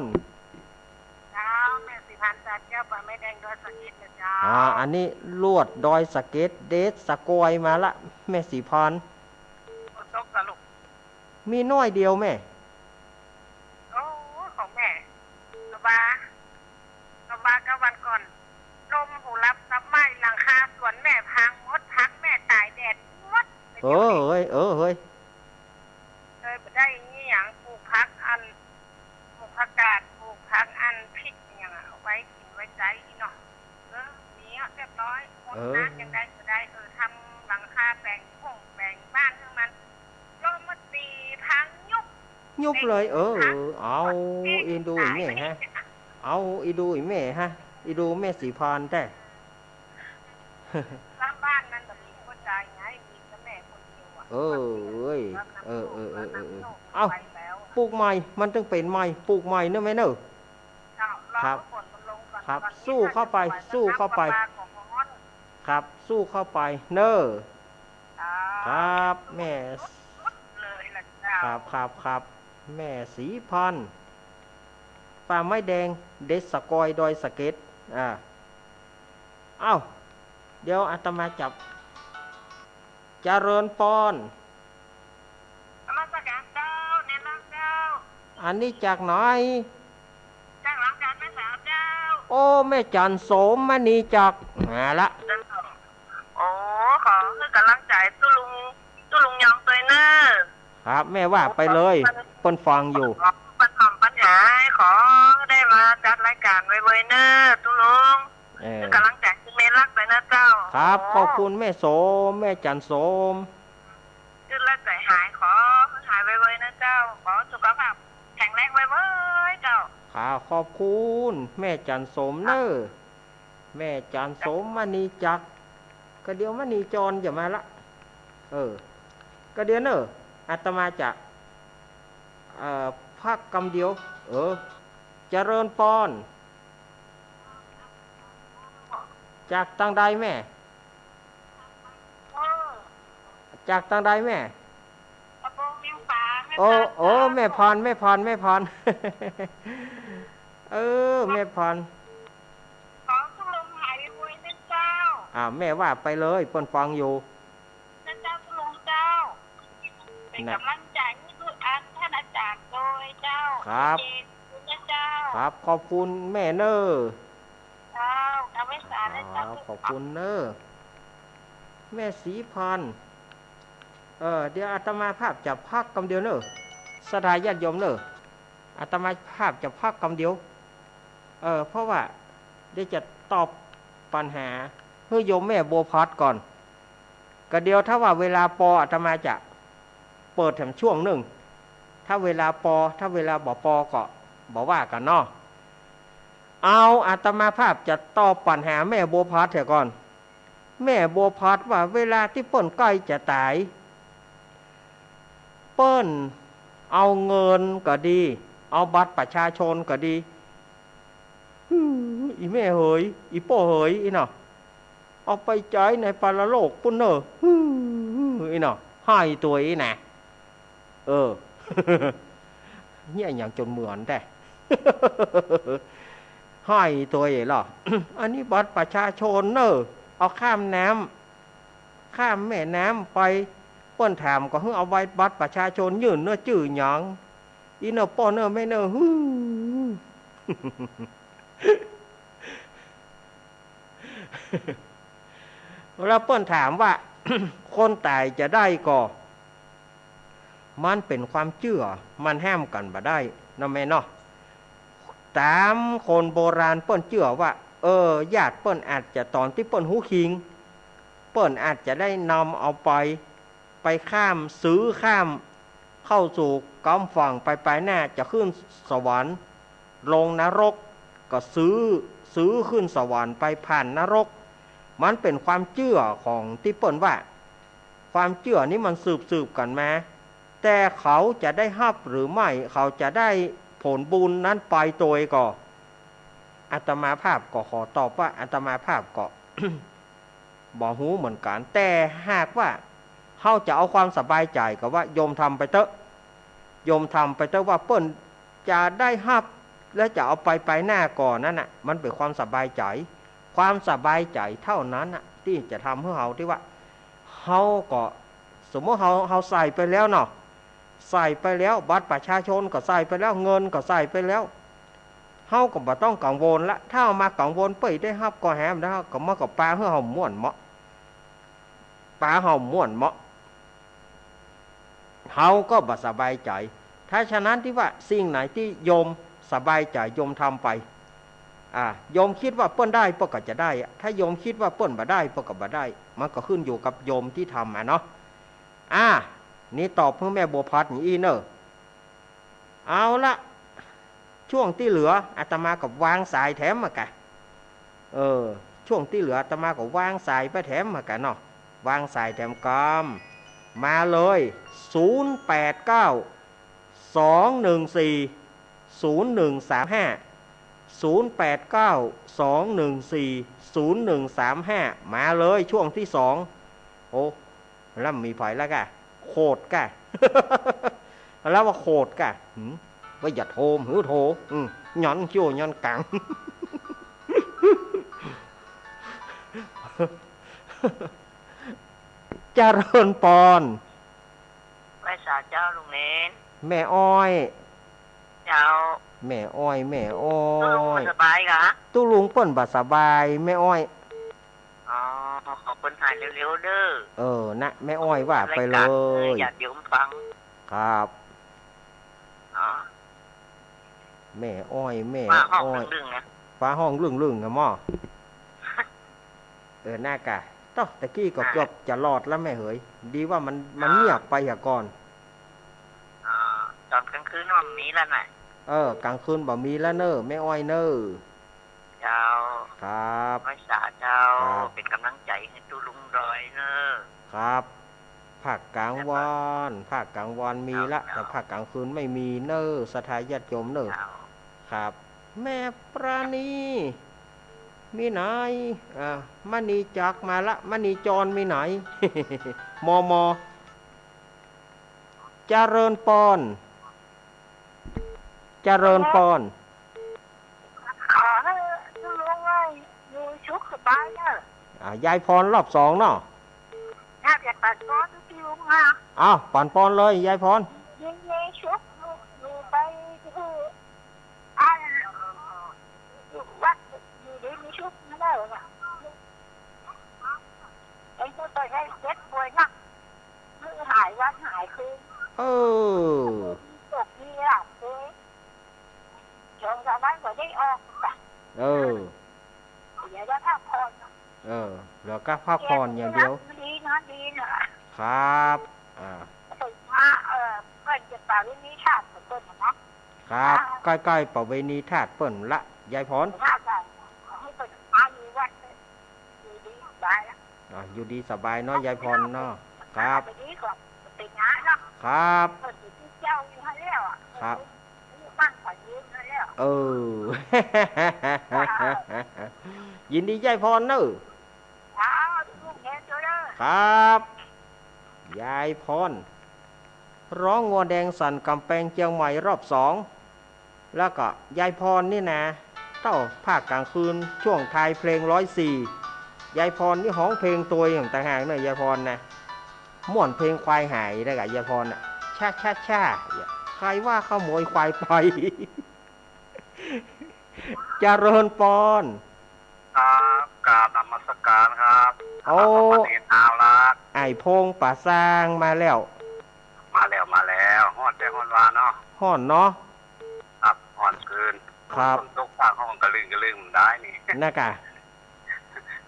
เจ้าแม่สิพันธ์จัดเจ้าป่าไม่แดงดอยสะเก็ดนะเจ้าอันนี้ลวดดอยสะเก็ดเดชสะกอยมาละแม่สีพรตกสลุก มีน้อยเดียวแม่ของแม่กบาก็วันก่อนลมหูรับซับไหม้หลังคาสวนแม่พังมดพักแม่ตายแดดมดเฮ้ยเคยไปได้อย่างปลูกพักอัน เลยเอาอีดูอีแม่ฮะเอาอีดูอีแม่ฮะอีดูแม่สีพานแต่ สร้างบ้านนั้นแบบมีคนใจไงมีแต่แม่คนเดียวอ่ะ เอ้ยเอาปลูกใหม่มันต้องเป็นใหม่ปลูกใหม่เนอะแม่เนอะครับครับสู้เข้าไปสู้เข้าไปครับสู้เข้าไปเนอะครับแม่ครับแม่สีพันธุ์ป่าไม้แดงเด็ดสกอยดอยสะเก็ดเอ้าเดี๋ยวอาตมาจับเจริญปอนมาสักการเจ้าเน้นรักเจ้าอันนี้จากไหนจากหลังการแม่สาวเจ้าโอ้แม่จันโสมมณีจักละโอ้ขอคือกำลังใจตุ้ลุงยองตัวเนอครับแม่ว่าไปเลยเปิ้นฟังอยู่ปัญหาขอได้มาจัดรายการไว้เนอตุ้ลุงคือกำลังใจเน้นรักไปนะเจ้าครับขอบคุณแม่โสมแม่จันโสมคือแล้วใจหายขอหายไวๆนะเจ้าขอสุขภาพแข็งแรงไวๆเจ้าขอบคุณแม่จันโสมเนอแม่จันโสมมณีจักก็เดี๋ยวมณีจรอย่ามาละก็เดี๋ยวเนออาตมาจะพักกำเดียวเจริญปอนจากทางใดแม่จากทางใดแม่โอ้แม่พรแม่พรแม่พรแม่พรขอทุกลมหายไวๆนะเจ้าแม่ว่าไปเลยเปิ้นฟังอยู่นะเจ้าทุกลมเจ้าเป็นกำลังใจให้ทุกอันท่านอาจารย์โดยเจ้าครับครับขอบคุณแม่เนอขอบคุณเนอแม่สีพันเดี๋ยวอาตมาภาพจะพักกำเดียวเนอสถาญาติโยมเนออาตมาภาพจะพักกำเดียวเพราะว่าได้จะตอบปัญหาให้โยมแม่โบพัดก่อนก็เดียวถ้าว่าเวลาปออาตมาจะเปิดแถมช่วงหนึ่งถ้าเวลาปอถ้าเวลาบ่ปอก็บอกว่ากันเนาะเอาอาตมาภาพจะตอบปัญหาแม่โบพัดเถอะก่อนแม่โบพัดว่าเวลาที่เปิ้นใกล้จะตายเปิ้นเอาเงินก็ดีเอาบัตรประชาชนก็ดีอีแม่เหยอีโป้เหยอีเนาะเอาไปใช้ในปรโลกปุ่นเนออีเนาะให้ตัวอีน่ะเนี่ยอย่างจนเหมือนแต่ให้ตัวอีหรออันนี้บัตรประชาชนเนอเอาข้ามน้ำข้ามแม่น้ำไปเปิ้นถามก็เพิ่งเอาไว้บัตรประชาชนยื่นเนื้อจื่อหยังอีเนอป้อเนอไม่เนอแล้วเปิ้นถามว่า คนตายจะได้ก่อมันเป็นความเชื่อมันห้ามกันบ่ได้นะแม่เนาะตามคนโบราณเปิ้นเชื่อว่าญาติเปิ้นอาจจะตอนที่เปิ้นหูคิงเปิ้นอาจจะได้นำเอาไปข้ามซื้อข้ามเข้าสู่กำฝั่งไปหน้าจะขึ้นสวรรค์ลงนรกก็ซื้อขึ้นสวรรค์ไปผ่านนรกมันเป็นความเชื่อของที่เปิ้นว่าความเชื่อนี้มันสืบกันมาแต่เขาจะได้รับหรือไม่เขาจะได้ผลบุญนั้นไปโดยก็อาตมาภาพก็ขอตอบว่าอาตมาภาพก็ บ่ฮู้เหมือนกันแต่หากว่าเขาจะเอาความสบายใจก็ว่าโยมทำไปเถอะโยมทำไปเถอะว่าเปิ้นจะได้รับและจะเอาไปหน้าก่อนนั่นน่ะมันเป็นความสบายใจความสบายใจเท่านั้นน่ะที่จะทำให้เราที่ว่าเขาก็สมมติเขาใส่ไปแล้วเนาะใส่ไปแล้วบัตรประชาชนก็ใส่ไปแล้วเงินก็ใส่ไปแล้วเขาก็บ่ต้องกังวลละถ้าเอามากังวลไปได้รับก็แหมได้ก็มากับปลาให้เขาม่วนเหมาะปลาเขาม่วนเหมาะเขาก็บ่สบายใจถ้าฉะนั้นที่ว่าสิ่งไหนที่โยมสบายใจโยมทำไปโยมคิดว่าเปิ้นได้เปิ้นก็จะได้ถ้าโยมคิดว่าเปิ้นบ่ได้เปิ้นก็บ่ได้มันก็ขึ้นอยู่กับโยมที่ทำเนาะนี่ตอบเพื่อแม่บัวพัดอีเนอ เอาละช่วงที่เหลืออาตมากับวางสายแถมมากะช่วงที่เหลืออาตมากับวางสายไปแถมมากะเนาะวางสายแถมกอมมาเลย0892140135มาเลยช่วงที่2โอ้แล้วมีไผแล้วกะโคตรกะ แล้วว่าโคตรกะว่าอย่าโทมหือโทย้อนชั่วย้อนกัง เจริญปอนไว้สาเจ้าลุงเน้น แม่อ้อย เจ้า แม่อ้อยแม่อ้อ ลุง ย สบายกะ ตู้ลุงเปิ้นบ่สบายแม่อ้อย อ๋อขอบคุณหายเร็วๆเด้อ นะแม่อ้อยว่าไปเลย อยากเดี๋ยวฟัง ครับ อ๋อ แม่อ้อยแม่ มาห้อง อ้อย ดึงๆนะ ฟ้าห้องลึ่งๆอะหม้อหน้ากะต้อตะกี้ก็เกือบจะรอดแล้วแม่เหยดีว่ามันเงียบไปอะก่อน อ๋อตอนกลางคืนมันมีแล้วน่ะ กลางคืนบ่มีแล้วเนอะแม่อ้อยเนอะ เจ้า ครับ ไว้สาเจ้า ครับ เป็นกำลังใจให้ตู้ลุงดอยเนอะ ครับภาคกลางวันมีละแต่ภาคกลางคืนไม่มีเนอะสถานญาติโยมเนอะ เจ้า ครับ แม่ปราณีมีไหนมณีจักมาละมณีจรมีไหน มเจริญปอนเจริญปอน ขอให้ตู้ลุงว่าอยู่ชุกสบายเนอะ ยายพรรอบ2เนาะ ถ้าอยากตัดก้อนตู้ลุงอ่ะ อ้าวปั่นปอนเลยยายพร ยิงยิงชุกอยู่ไปที่อ่าอยู่วัดอยู่ดีมีชุกไม่ได้หรอกไอ้ตัวตัวใหญ่เจ็บป่วยนักมือหายวันหายคืนตกที่หลับเลยจงจะวันก็ได้ออกจ้ะเดี๋ยวจะพักผ่อน เหลือก็พักผ่อนอย่างเดียว ดีนะดีนะครับ ถึงว่าเพื่อนจะป่าวินิชาติเหมือนต้นนะครับ ใกล้ๆประเวณีธาตุเปิ้นละยายพร ถ้าจะให้เปิดมาอยู่วัดอยู่ดีสบายแล้ว อยู่ดีสบายเนาะยายพรเนาะครับ ไปดีก่อนติดงานเนาะ ครับ เปิดอยู่ที่เจ้าอยู่ให้แล้วอ่ะ ครับ บ้านขอยืมให้แล้ว ยินดียายพรเนอะ ลูกเห็นตัวเด้อ ครับยายพรร้องงัวแดงสั่นกำแพงเชียงใหม่รอบ2แล้วก็ยายพรนี่นะเต้าภาคกลางคืนช่วงท้ายเพลง104ยายพรนี่ห้องเพลงตัวอย่างต่างหากเนอะยายพรนะม่วนเพลงควายหายได้กับยายพรน่ะช่าใครว่าขโมยควายไป เจริญปอน ครับกราบนมัสการครับ โอ้ มาเรียนเอาละ ไอ้พงป่าสร้างมาแล้ว มาแล้วฮอดแต่ฮอดวาเนาะ ห่อนเนาะ ครับฮอดคืน ครับ ตกฝากห้องกระลึงได้นี่ น่ะกะ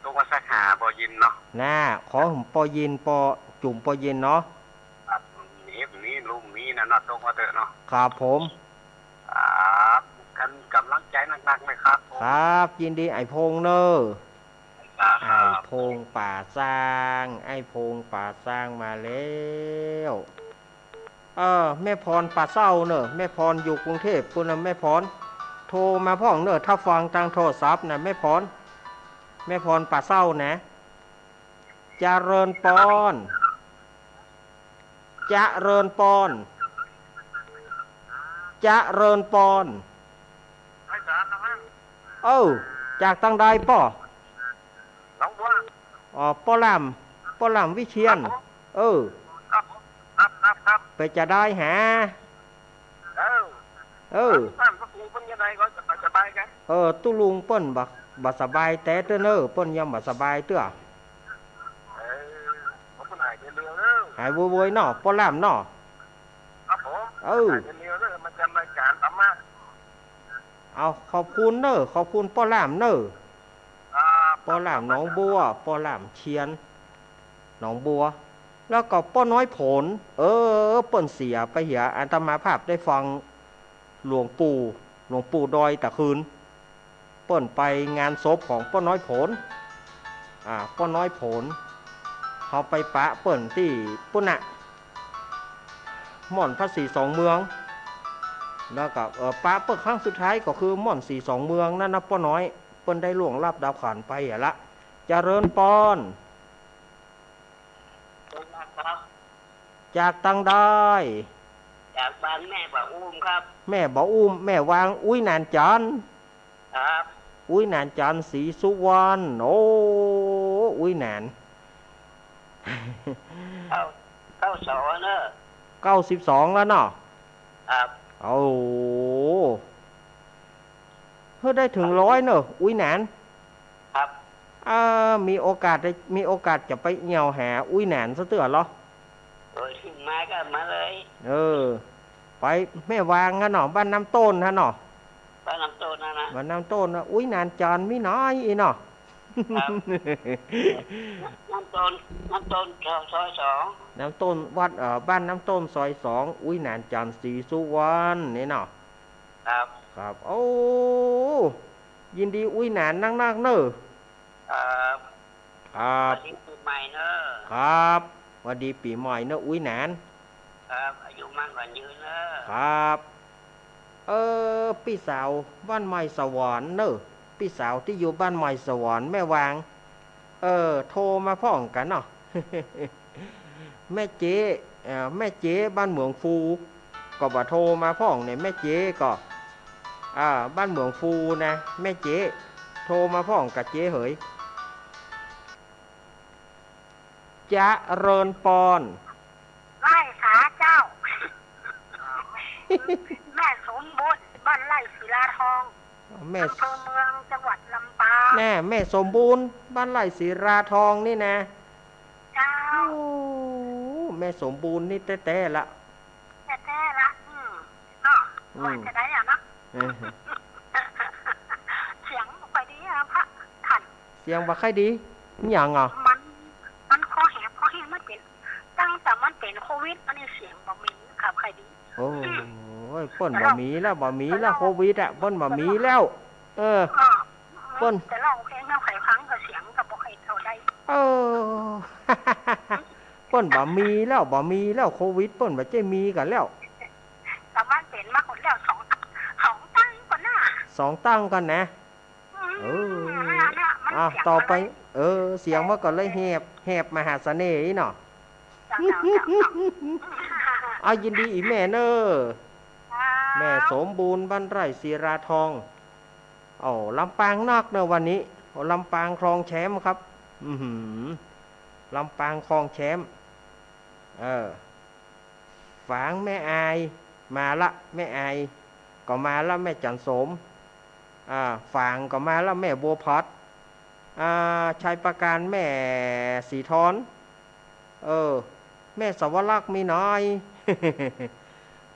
ตกว่าสักหาบ่ยินเนาะ น่าขอหุ่มปอยินปอจุ่มปอยินเนาะ ครับมีลุ่มมีนะเนาะตกว่าเถอะเนาะ ครับผม ครับกันกำลังใจหนักๆเลยครับผม ครับยินดีไอ้พงเนอะ ครั ไอ้ บ พงป่าสร้างไอ้พงป่าสร้างมาแล้วแม่พรป่าเศร้าเนอะแม่พรอยู่กรุงเทพปุ่นนะแม่พรโทรมาพ่องเนอะถ้าฟังทางโทรศัพท์นะแม่พรป่าเศร้านะเจริญปอนเจริญปอนเจริญปอน ไอ้สารนะมัน จากตั้งใดป่อ น้องบัว ป้อลำวิเชียนครับครับ ไปจะได้หาท่านพระครูเป็นยังไงก็สบายกัน ตุลุงเปิ้นบัสบายแต่เต้อเนอเปิ้นยังบัสบายเตื้อ ผมเป็นหายเรือเด้อ หายโวยๆเนาะป้อลำเนาะ ครับผมหายเรือเด้อมันจะรายการธรรมะ เอาขอบคุณเนอขอบคุณป้อลำเนอป้อลำหนองบัวป้อลำเชียนหนองบัว แล้วก็ป้อน้อยผลเปิ้นเสียไปเหียอาตมาภาพได้ฟัง หลวงปู่ดอยตะคืนเปิ้นไปงานศพของป้าน้อยผลป้าน้อยผลเขาไปปะเปิ้นที่ปุ่นน่ะม่อนพระศรีสองเมืองแล้วก็ปะเปิ้นครั้งสุดท้ายก็คือม่อนสีสองเมืองนั่นนะป้าน้อยเปิ้นได้ล่วงลับดาวขานไปละเจริญปอนจากตังได้จากบ้านแม่บ่าอุ้มครับแม่บ่าอุ้มแม่วางอุ้ยนานจันครับอุ้ยนานจันศรีสุวรรณโอ้อุ้ยนานเข้าสอเนอะ92แล้วเนาะครับโอ้เฮ้ยได้ถึง100เนอะอุ้ยนานครับมีโอกาสจะไปเหี่ยวหาอุ้ยนานซะเตื้อเหรอถึงมาก็มาเลยไปแม่วางกันเนาะบ้านน้ำต้นฮะเนาะบ้านน้ำต้นนะบ้านน้ำต้นนะอุ้ยนานจานไม่น้อยอีเนาะน้ำต้นซอย2น้ำต้นวัดบ้านน้ำต้นซอย2อุ้ยนานจานศรีสุวรรณนี่เนาะครับโอ้ยินดีอุ้ยนานนักเนอะครับปีใหม่เนอะครับวันดีปีใหม่เนอะอุ้ยนานครับอายุมั่นขวัญยืนเนอะครับพี่สาวบ้านไม้สวรรค์เนอะพี่สาวที่อยู่บ้านไม้สวรรค์แม่วางโทรมาพ้องกันเนาะ แม่เจ๊บ้านเหมืองฟูก็บ่โทรมาพ้องเนี่ยแม่เจ๊ก็บ้านเหมืองฟูนะแม่เจ๊โทรมาพ้องกับเจ๊เหยจะเริญปอนไล่ขาเจ้า แม่สมบูรณ์บ้านไร่ศิลาทองแม่อำเภอเมืองจังหวัดลำปางแแม่สมบูรณ์บ้านไร่ศิลาทองนี่นะเจ้าแม่สมบูรณ์นี่แต้ๆละละเนาะว่าจะได้อ่ะนะเสียงไปดีอ่ะพระขันเสียงบ่ค่อยดีอย่างอ่ะมันคอแหบคอแห้งมันเป็นตั้งแต่มันเป็นโควิดมันเสียงบ่มีครับใครดีโอ้ยเปิ้นบ่มีแล้วโควิดอ่ะเปิ้นบ่มีแล้วเปิ้นแต่ร้องเพลงแล้วไขพังก็เสียงก็บ่ค่อยเท่าใดเปิ้นบ่มีแล้วโควิดเปิ้นบ่ได้มีกันแล้วแต่มันเป็นมาคนแล้ว2ตั้งก่อนน่ะ2ตั้งก่อนนะต่อไปเสียงมันก็เลยแหบมหาเสน่ห์เนาะยินดีอีแม่เนอะแม่สมบูรณ์บ้านไร่ศิราทองลำปางนอกเนอะวันนี้ลำปางครองแชมป์ครับลำปางครองแชมป์ฝางแม่อายมาละแม่อายก็มาละแม่จันสมฝางก็มาละแม่บัวพัดชัยประการแม่สีทอนแม่สวรักษ์มีน้อย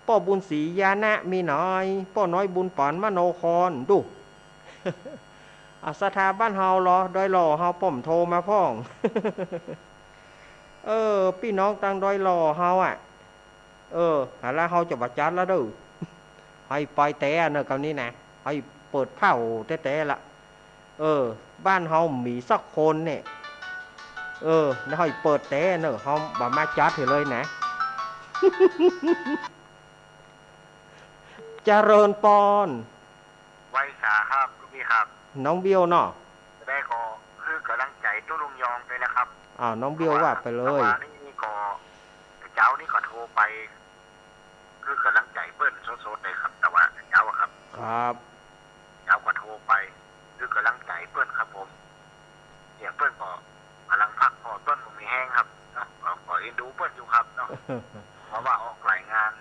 ป้อบุญศรียานะมีน้อยป้อน้อยบุญปานมโนครดูสถาบันเฮาเหรอดอยหล่อเฮาป้อมโทรมาพ้องพี่น้องตังดอยหล่อเฮาหาละเฮาจะบัดจัดแล้วเด้อให้ไปแต่เนอะคราวนี้นะให้เปิดเผาแต่ละบ้านเฮามีสักคนเนี่ยแล้วให้เปิดแต่เนอะเฮาบ่มาจัดให้เลยนะ เจริญปอนไว้สาครับพี่ครับน้องเบี้ยวเนาะได้ก็คือกำลังใจตุ้ลุงยองไปนะครับน้องเบี้ยวว่าไปเลยนี่ก็เจ้านี่ก็โทรไปคือกำลังใจเปิ้ลโซดๆเลยครับแต่ว่าเจ้าครับครับเจ้าก็โทรไปคือกำลังใจเปิ้ลครับผมเปิ้ลก็กำลังพักผ่อนเปิ้ลผมมีแห้งครับก็เอ็นดูเปิ้ลอยู่ครับเนาะเพราะว่าออกรายงาน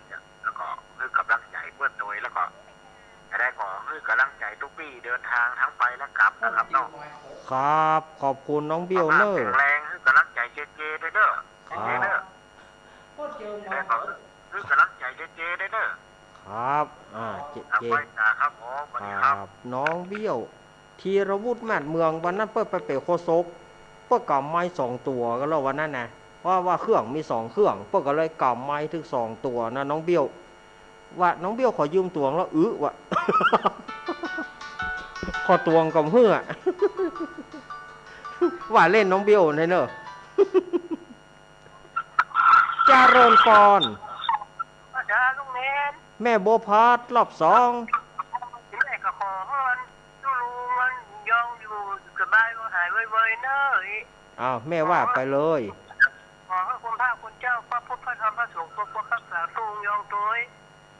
แล้วก็คือกำลังใจเปิ้ลโดยแล้วก็ได้ก็คือกำลังใจทุกปีเดินทางทั้งไปและกลับนะครับเนาะครับขอบคุณน้องเบี้ยวเนอะแรงคือกำลังใจเจด้วยเด้อเด้อคือกำลังใจเจด้วยเด้อครับเจครับผมครับน้องเบี้ยวธีรวุฒิมาดเมืองวันนั้นเปิดไปเปโคซกเปิดกำไม้2ตัวก็แล้ววันนั้นนะว่าเครื่องมี2เครื่องเปิดก็เลยกำไม้ถึง2ตัวนะน้องเบี้ยว ว่าน้องเบี้ยวขอยืมตวงแล้ววะ ขอตวงกับเฮือ ว่าเล่นน้องเบี้ยวในเนอะ เจริญพร จ้าลุงเนน แม่โบพาดรอบสอง แม่ก็ขอให้มันดูมันยองอยู่สบายก็หายไวๆเนอะ อ้าวแม่ว่าไปเลย ขอให้คุณพระคุณเจ้าพระพุทธพระธรรมพระสงฆ์พระรักษาทรงยองตัว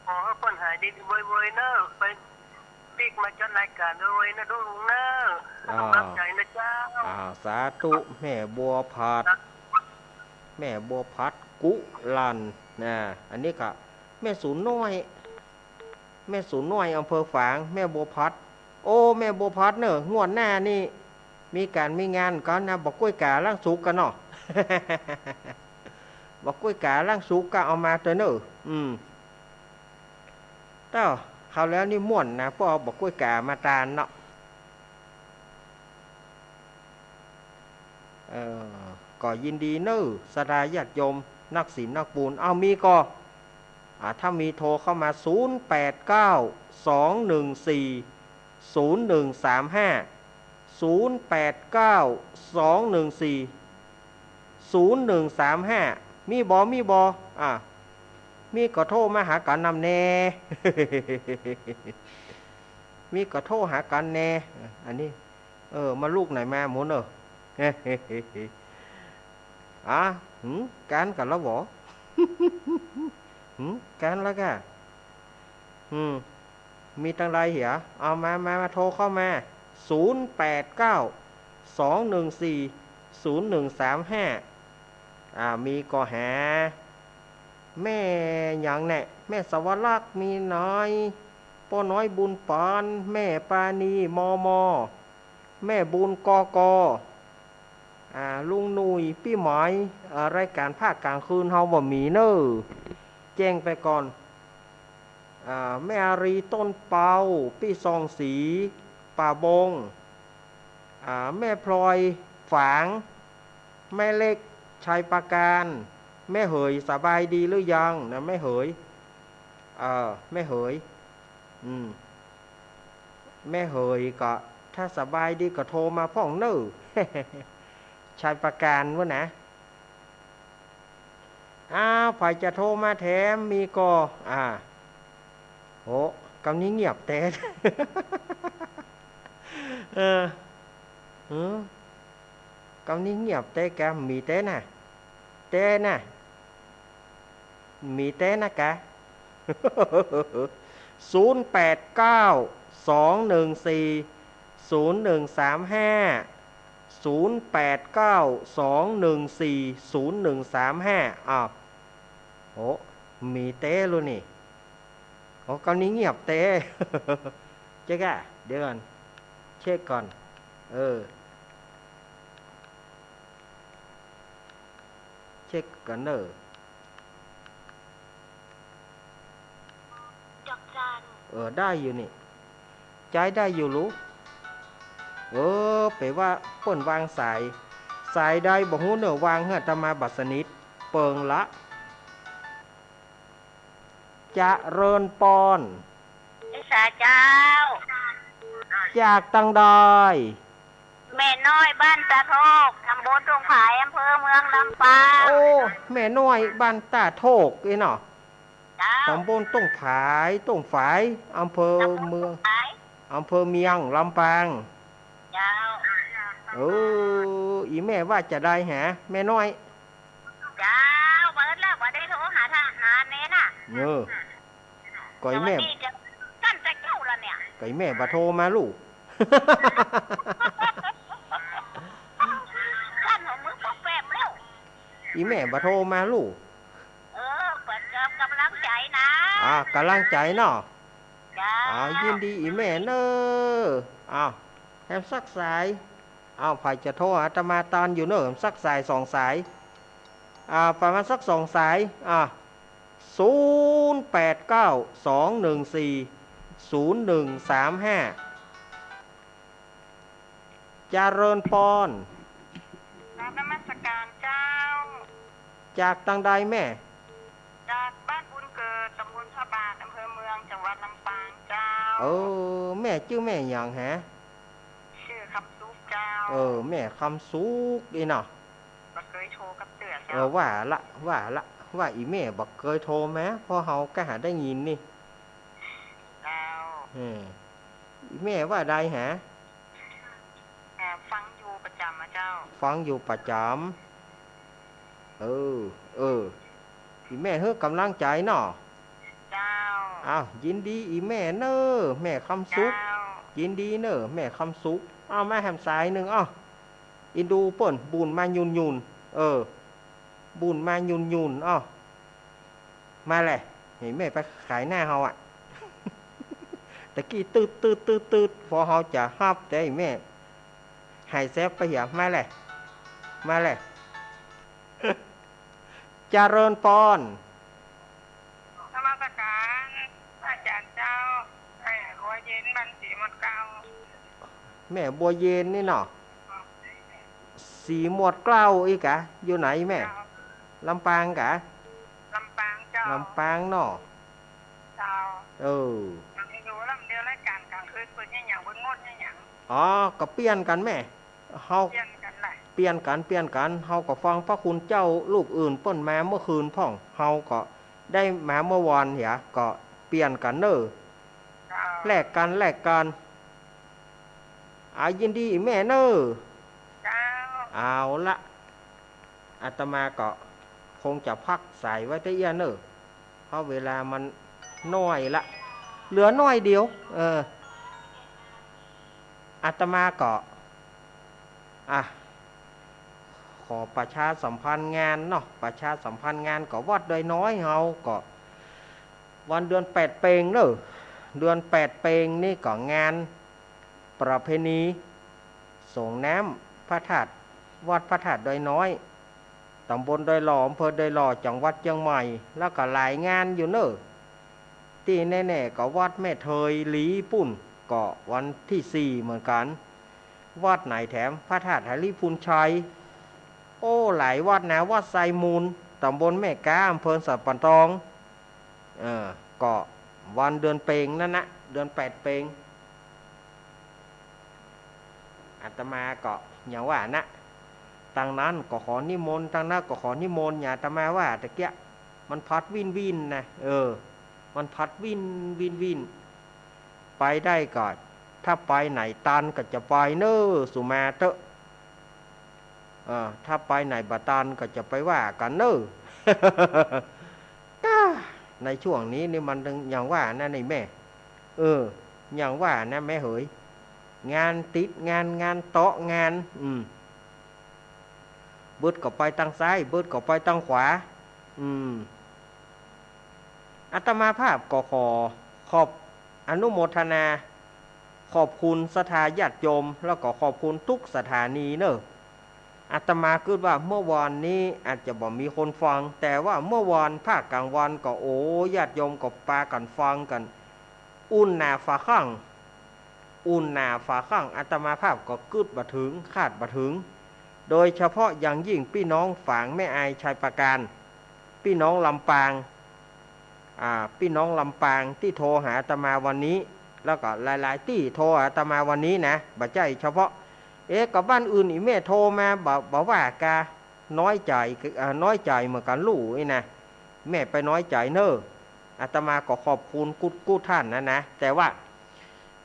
ขอให้คนหายดีไวๆเนอะไปปีกมาจัดรายการด้วยนะดูลุงเนอะต้องตั้งใจนะเจ้า สาธุแม่บัวพัดแม่บัวพัดกุลันนะอันนี้ก็แม่ศูนย์น้อยแม่ศูนย์น้อยอำเภอฝางแม่บัวพัดโอ้แม่บัวพัดเนอะงวดหน้านี่มีการมีงานก็นะบอกกล้วยกาล่างสุกกันเนาะ บอกกล้วยกาล่างสุกก็เอามาเถอะเนอะเต้าเขาแล้วนี่ม่วนนะพวกบอกกล้วยกามาตาลเนาะก็ยินดีเนอะสดาญาติโยมนักศีลนักบุญเอามีก็ถ้ามีโทรเข้ามา0892140135มีบอมีก็โทรมาหากันนำแน่ มีก็โทรหากันแน่อันนี้มาลูกไหนมาหมุนการกันแล้วบ่ การแล้วกะมีตั้งไรเหรอเอามาโทรเข้ามา0892140135มีก็หาแม่อย่างแน่แม่สวรักษ์มีน้อยป้อน้อยบุญปานแม่ปานีมแม่บุญกลุงหนุ่ยพี่หมายรายการภาคกลางคืนเฮาบ่มีเนอะแจ้งไปก่อนแม่อารีต้นเปาพี่ซองสีป่าบงแม่พลอยฝางแม่เล็กชัยประการแม่เหยสบายดีหรือยังนะแม่เหยแม่เหยแม่เหยก็ถ้าสบายดีก็โทรมาพ่องเนอะ ชัยประการวะนะฝ่ายจะโทรมาแถมมีก็โอ้กำนี้เงียบแต่ กำนี้เงียบแต่แกมีแต่น่ะมีแต่นะกะ 0892140135 0892140135โอ้มีเต้luônนี่โอ้กำนี้เงียบเต้ เจ๊กะเดี๋ยวก่อนเช็คก่อนเช็คกันเนอะได้อยู่นี่ใจได้อยู่รู้แปลว่าเปิ้นวางสายได้บ่ฮู้เนอะวางเฮือตมาบัดสนิทเปิงละจะเริญปอนสาเจ้าจากตังใดแม่น้อยบ้านตาโทกตำบลตรงผายอำเภอเมืองลำปางโอ้แม่น้อยบ้านตาโทกเนาะตำบลต้งผายต้งฝายอำเภอเมืองลำปางอีแม่ว่าจะได้หาแม่น้อยเจ้าเบิดแล้วว่าได้โทรหาทหารเน้น่ะก่อยแม่กันจะเจ้าละเนี่ยก่อยแม่บ่โทรมาลูกกันหัวมือปอกแปมแล้วอีแม่บ่โทรมาลูกเปิดกำลังใจนะกำลังใจเนาะจ้ายินดีอีแม่เนอะแฮมสักสายไผจะโทรหาตมาตอนอยู่เนอะสักสาย2 สายประมาณสัก2 สาย0892140135เจริญพรนมัสการเจ้าจากตังใดแม่จากบ้านบุญเกิดตำบลพระบาทอำเภอ วัดลำปางเจ้าแม่ชื่อแม่หยังฮะชื่อคำซุกเจ้าแม่คำซุกอีเนาะบ่เคยโทรกับเตือเจ้าว่าอีแม่บ่เคยโทรแม้พอเฮาก็หาได้ยินนี่เจ้าอีแม่ว่าใดฮะฟังอยู่ประจำเจ้าฟังอยู่ประจำอีแม่เฮ้อกำลังใจเนาะเจ้ายินดีอีแม่เนอแม่คำซุกยินดีเนอแม่คำซุกแม่แหมสายหนึ่งอินดูเปิ่นบุญมายุนบุญมายุนมาเลยเห็นแม่ไปขายหน้าเฮาตะกี้ตืดพอเฮาจะฮับแต่แม่หายแซฟไปอย่ามาเลยเจริญปอนนมัสการอาจารย์เจ้าให้บัวเย็นมันสีหมดเก้าแม่บัวเย็นนี่เนาะสีหมดเกล้าอีกะอยู่ไหนแม่ลำปางกะลำปางเจ้าลำปางเนาะเจ้ามันดูลำเดียวรายการกลางคืนเปิดยังอย่างบนงดยังอย่างก็เปลี่ยนกันแม่เฮาเปลี่ยนกันเฮาก็ฟังพระคุณเจ้าลูกอื่นเปิ้นมาเมื่อคืนพ่องเฮาก็ได้มาเมื่อวานเหียก็เปลี่ยนกันเนอแลกกันยินดีแม่เนอเอาละอาตมาก็คงจะพักใส่ไว้ที่เอียเนอเพราะเวลามันน้อยละเหลือน้อยเดียวอาตมาก็ขอประชาสัมพันธ์งานเนาะประชาสัมพันธ์งานก็วัดโดยน้อยเฮาก็วันเดือน8เปงเนอะเดือน8เปงนี่ก็งานประเพณีส่งน้ำพระธาตุวัดพระธาตุโดยน้อยตำบลโดยหล่ออำเภอโดยหล่อจังหวัดเชียงใหม่แล้วก็หลายงานอยู่เนอะที่แน่ๆก็วัดแม่เทยหลีปุ่นก็วันที่4เหมือนกันวัดไหนแถมพระธาตุหริพุนชัยหลายวัดนะวัดไซมูลตำบลแม่กาอำเภอสัปปะตองก็วันเดือนเปงนั่นนะเดือน8เปงอาตมาก็อย่างว่านะตั้งนั้นก็ขอนิมนต์ตั้งนั้นก็ขอนิมนต์อาตมาว่าตะเกียมันพัดวินนะมันพัดวินไปได้ก่อนถ้าไปไหนตันก็จะไปเนอสุมาเตอะถ้าไปไหนบาตันก็จะไปว่ากันเนอ ในช่วงนี้นี่มันอย่างว่านะนี่แม่อย่างว่านะแม่เหยงานติดงานเตาะงานบึดก็ไปทางซ้ายบึดก็ไปทางขวาอาตมาภาพก็ขอบอนุโมทนาขอบคุณศรัทธาญาติโยมแล้วก็ขอบคุณทุกสถานีเนอะอาตมาคิดว่าเมื่อวานนี้อาจจะบ่มีคนฟังแต่ว่าเมื่อวานภาคกลางวันก็ญาติโยมก็ปากันฟังกันอุ่นหนาฝาข้างอาตมาภาพก็กึดบ่ถึงคาดบ่ถึงโดยเฉพาะอย่างยิ่งพี่น้องฝางแม่อายชัยประการพี่น้องลำปางพี่น้องลำปางที่โทรหาอาตมาวันนี้แล้วก็หลายๆที่โทรหาอาตมาวันนี้นะบ่ใช่เฉพาะกับบ้านอื่นอีแม่โทรมาบอกว่ากาน้อยใจเหมือนกันลูกนี่นะแม่ไปน้อยใจเนอะอาตมาก็ขอบคุณกู้ท่านนะแต่ว่า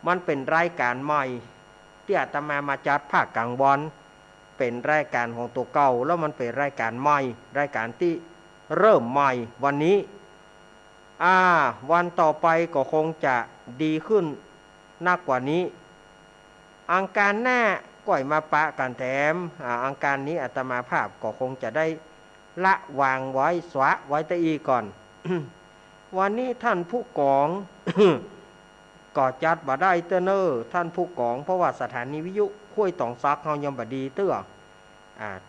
มันเป็นรายการใหม่ที่อาตมาจัดภาคกลางวันเป็นรายการของตัวเก่าแล้วมันเป็นรายการใหม่รายการที่เริ่มใหม่วันนี้วันต่อไปก็คงจะดีขึ้นนักกว่านี้อังการหน้าก่อยมาปะกันแถมอังการนี้อาตมาภาพก็คงจะได้ละวางไว้สวะไว้ตะอีก่อน วันนี้ท่านผู้กอง ก็จัดบ่ได้เตเนอร์ท่านผู้กองเพราะว่าสถานีวิทยุห้วยตองซักเฮายังบ่ดีเตื้อ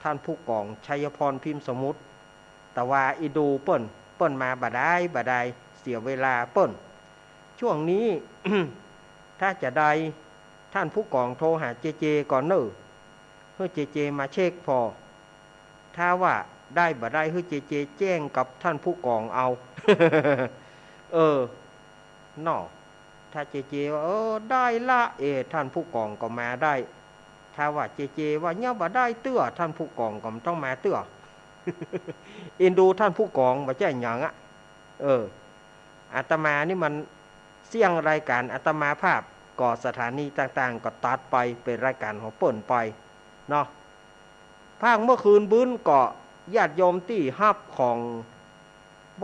ท่านผู้กองชัยพรพิมพ์สมุทรแต่ว่าอีดูเปิ้นมาบ่ได้เสียเวลาเปิ้นช่วงนี้ ถ้าจะได้ท่านผู้กองโทรหาเจก่อนเนอะเพื่อเจมาเช็คพอถ้าว่าได้บ่ได้เพื่อเจแจ้งกับท่านผู้กองเอา นอถ้าเจเจว่าได้ละท่านผู้กองก็มาได้ถ้าว่าเจเจว่าเนี่ยบ่ได้เตื้อท่านผู้กองก็ต้องมาเตื้อ อินดูท่านผู้กองบ่ใช่หยังอาตมานี่มันเสี่ยงรายการอาตมาภาพก่อสถานีต่างๆก็ตัดไปเป็นรายการของเปิ่นไปเนาะภาคเมื่อคืนบื้นก็ญาติโยมที่ฮับของ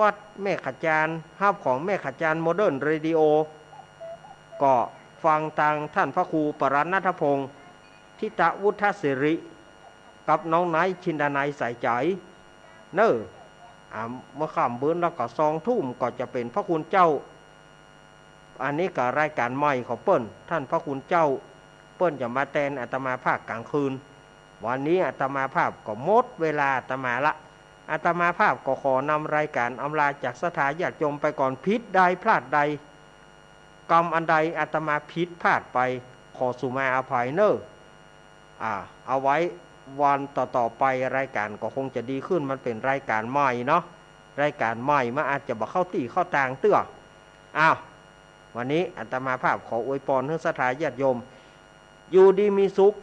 วัดแม่ขจารฮับของแม่ขจารโมเดิร์นเรดิโอก็ฟังทางท่านพระครูปรัตนณัฐพงศ์ทิตวุฒศิริกับน้องนายชินดานัยใส่ใจเนอเมื่อค่ำบื้นแล้วก็2 ทุ่มก็จะเป็นพระคุณเจ้าอันนี้ก็รายการใหม่ของเปิ้นท่านพระคุณเจ้าเปิ้นจะมาแทนอาตมาภาคกลางคืนวันนี้อาตมาภาพก็หมดเวลาอาตมาละอาตมาภาพก็ขอนำรายการอำลาจากสถาญาติโยมไปก่อนผิดใดพลาดใดกรรมอันใดอาตมาผิดพลาดไปขอสุมาอภัยเนอเอาไว้วันต่อไปรายการก็คงจะดีขึ้นมันเป็นรายการใหม่เนาะรายการใหม่มันอาจจะบ่เข้าตีเข้าทางเตื้อวันนี้อาตมาภาพขออวยพรให้ศรัทธาญาติโยมอยู่ดีมีสุข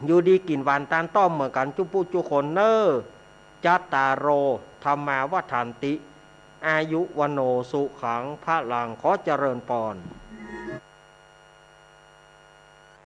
อยู่ดีกินหวานตาลต้อมเหมือนกันจุปุจุคนเนอจัตตารโรธรรมาวัฏันติอายุวโนสุขังพระลังขอเจริญพร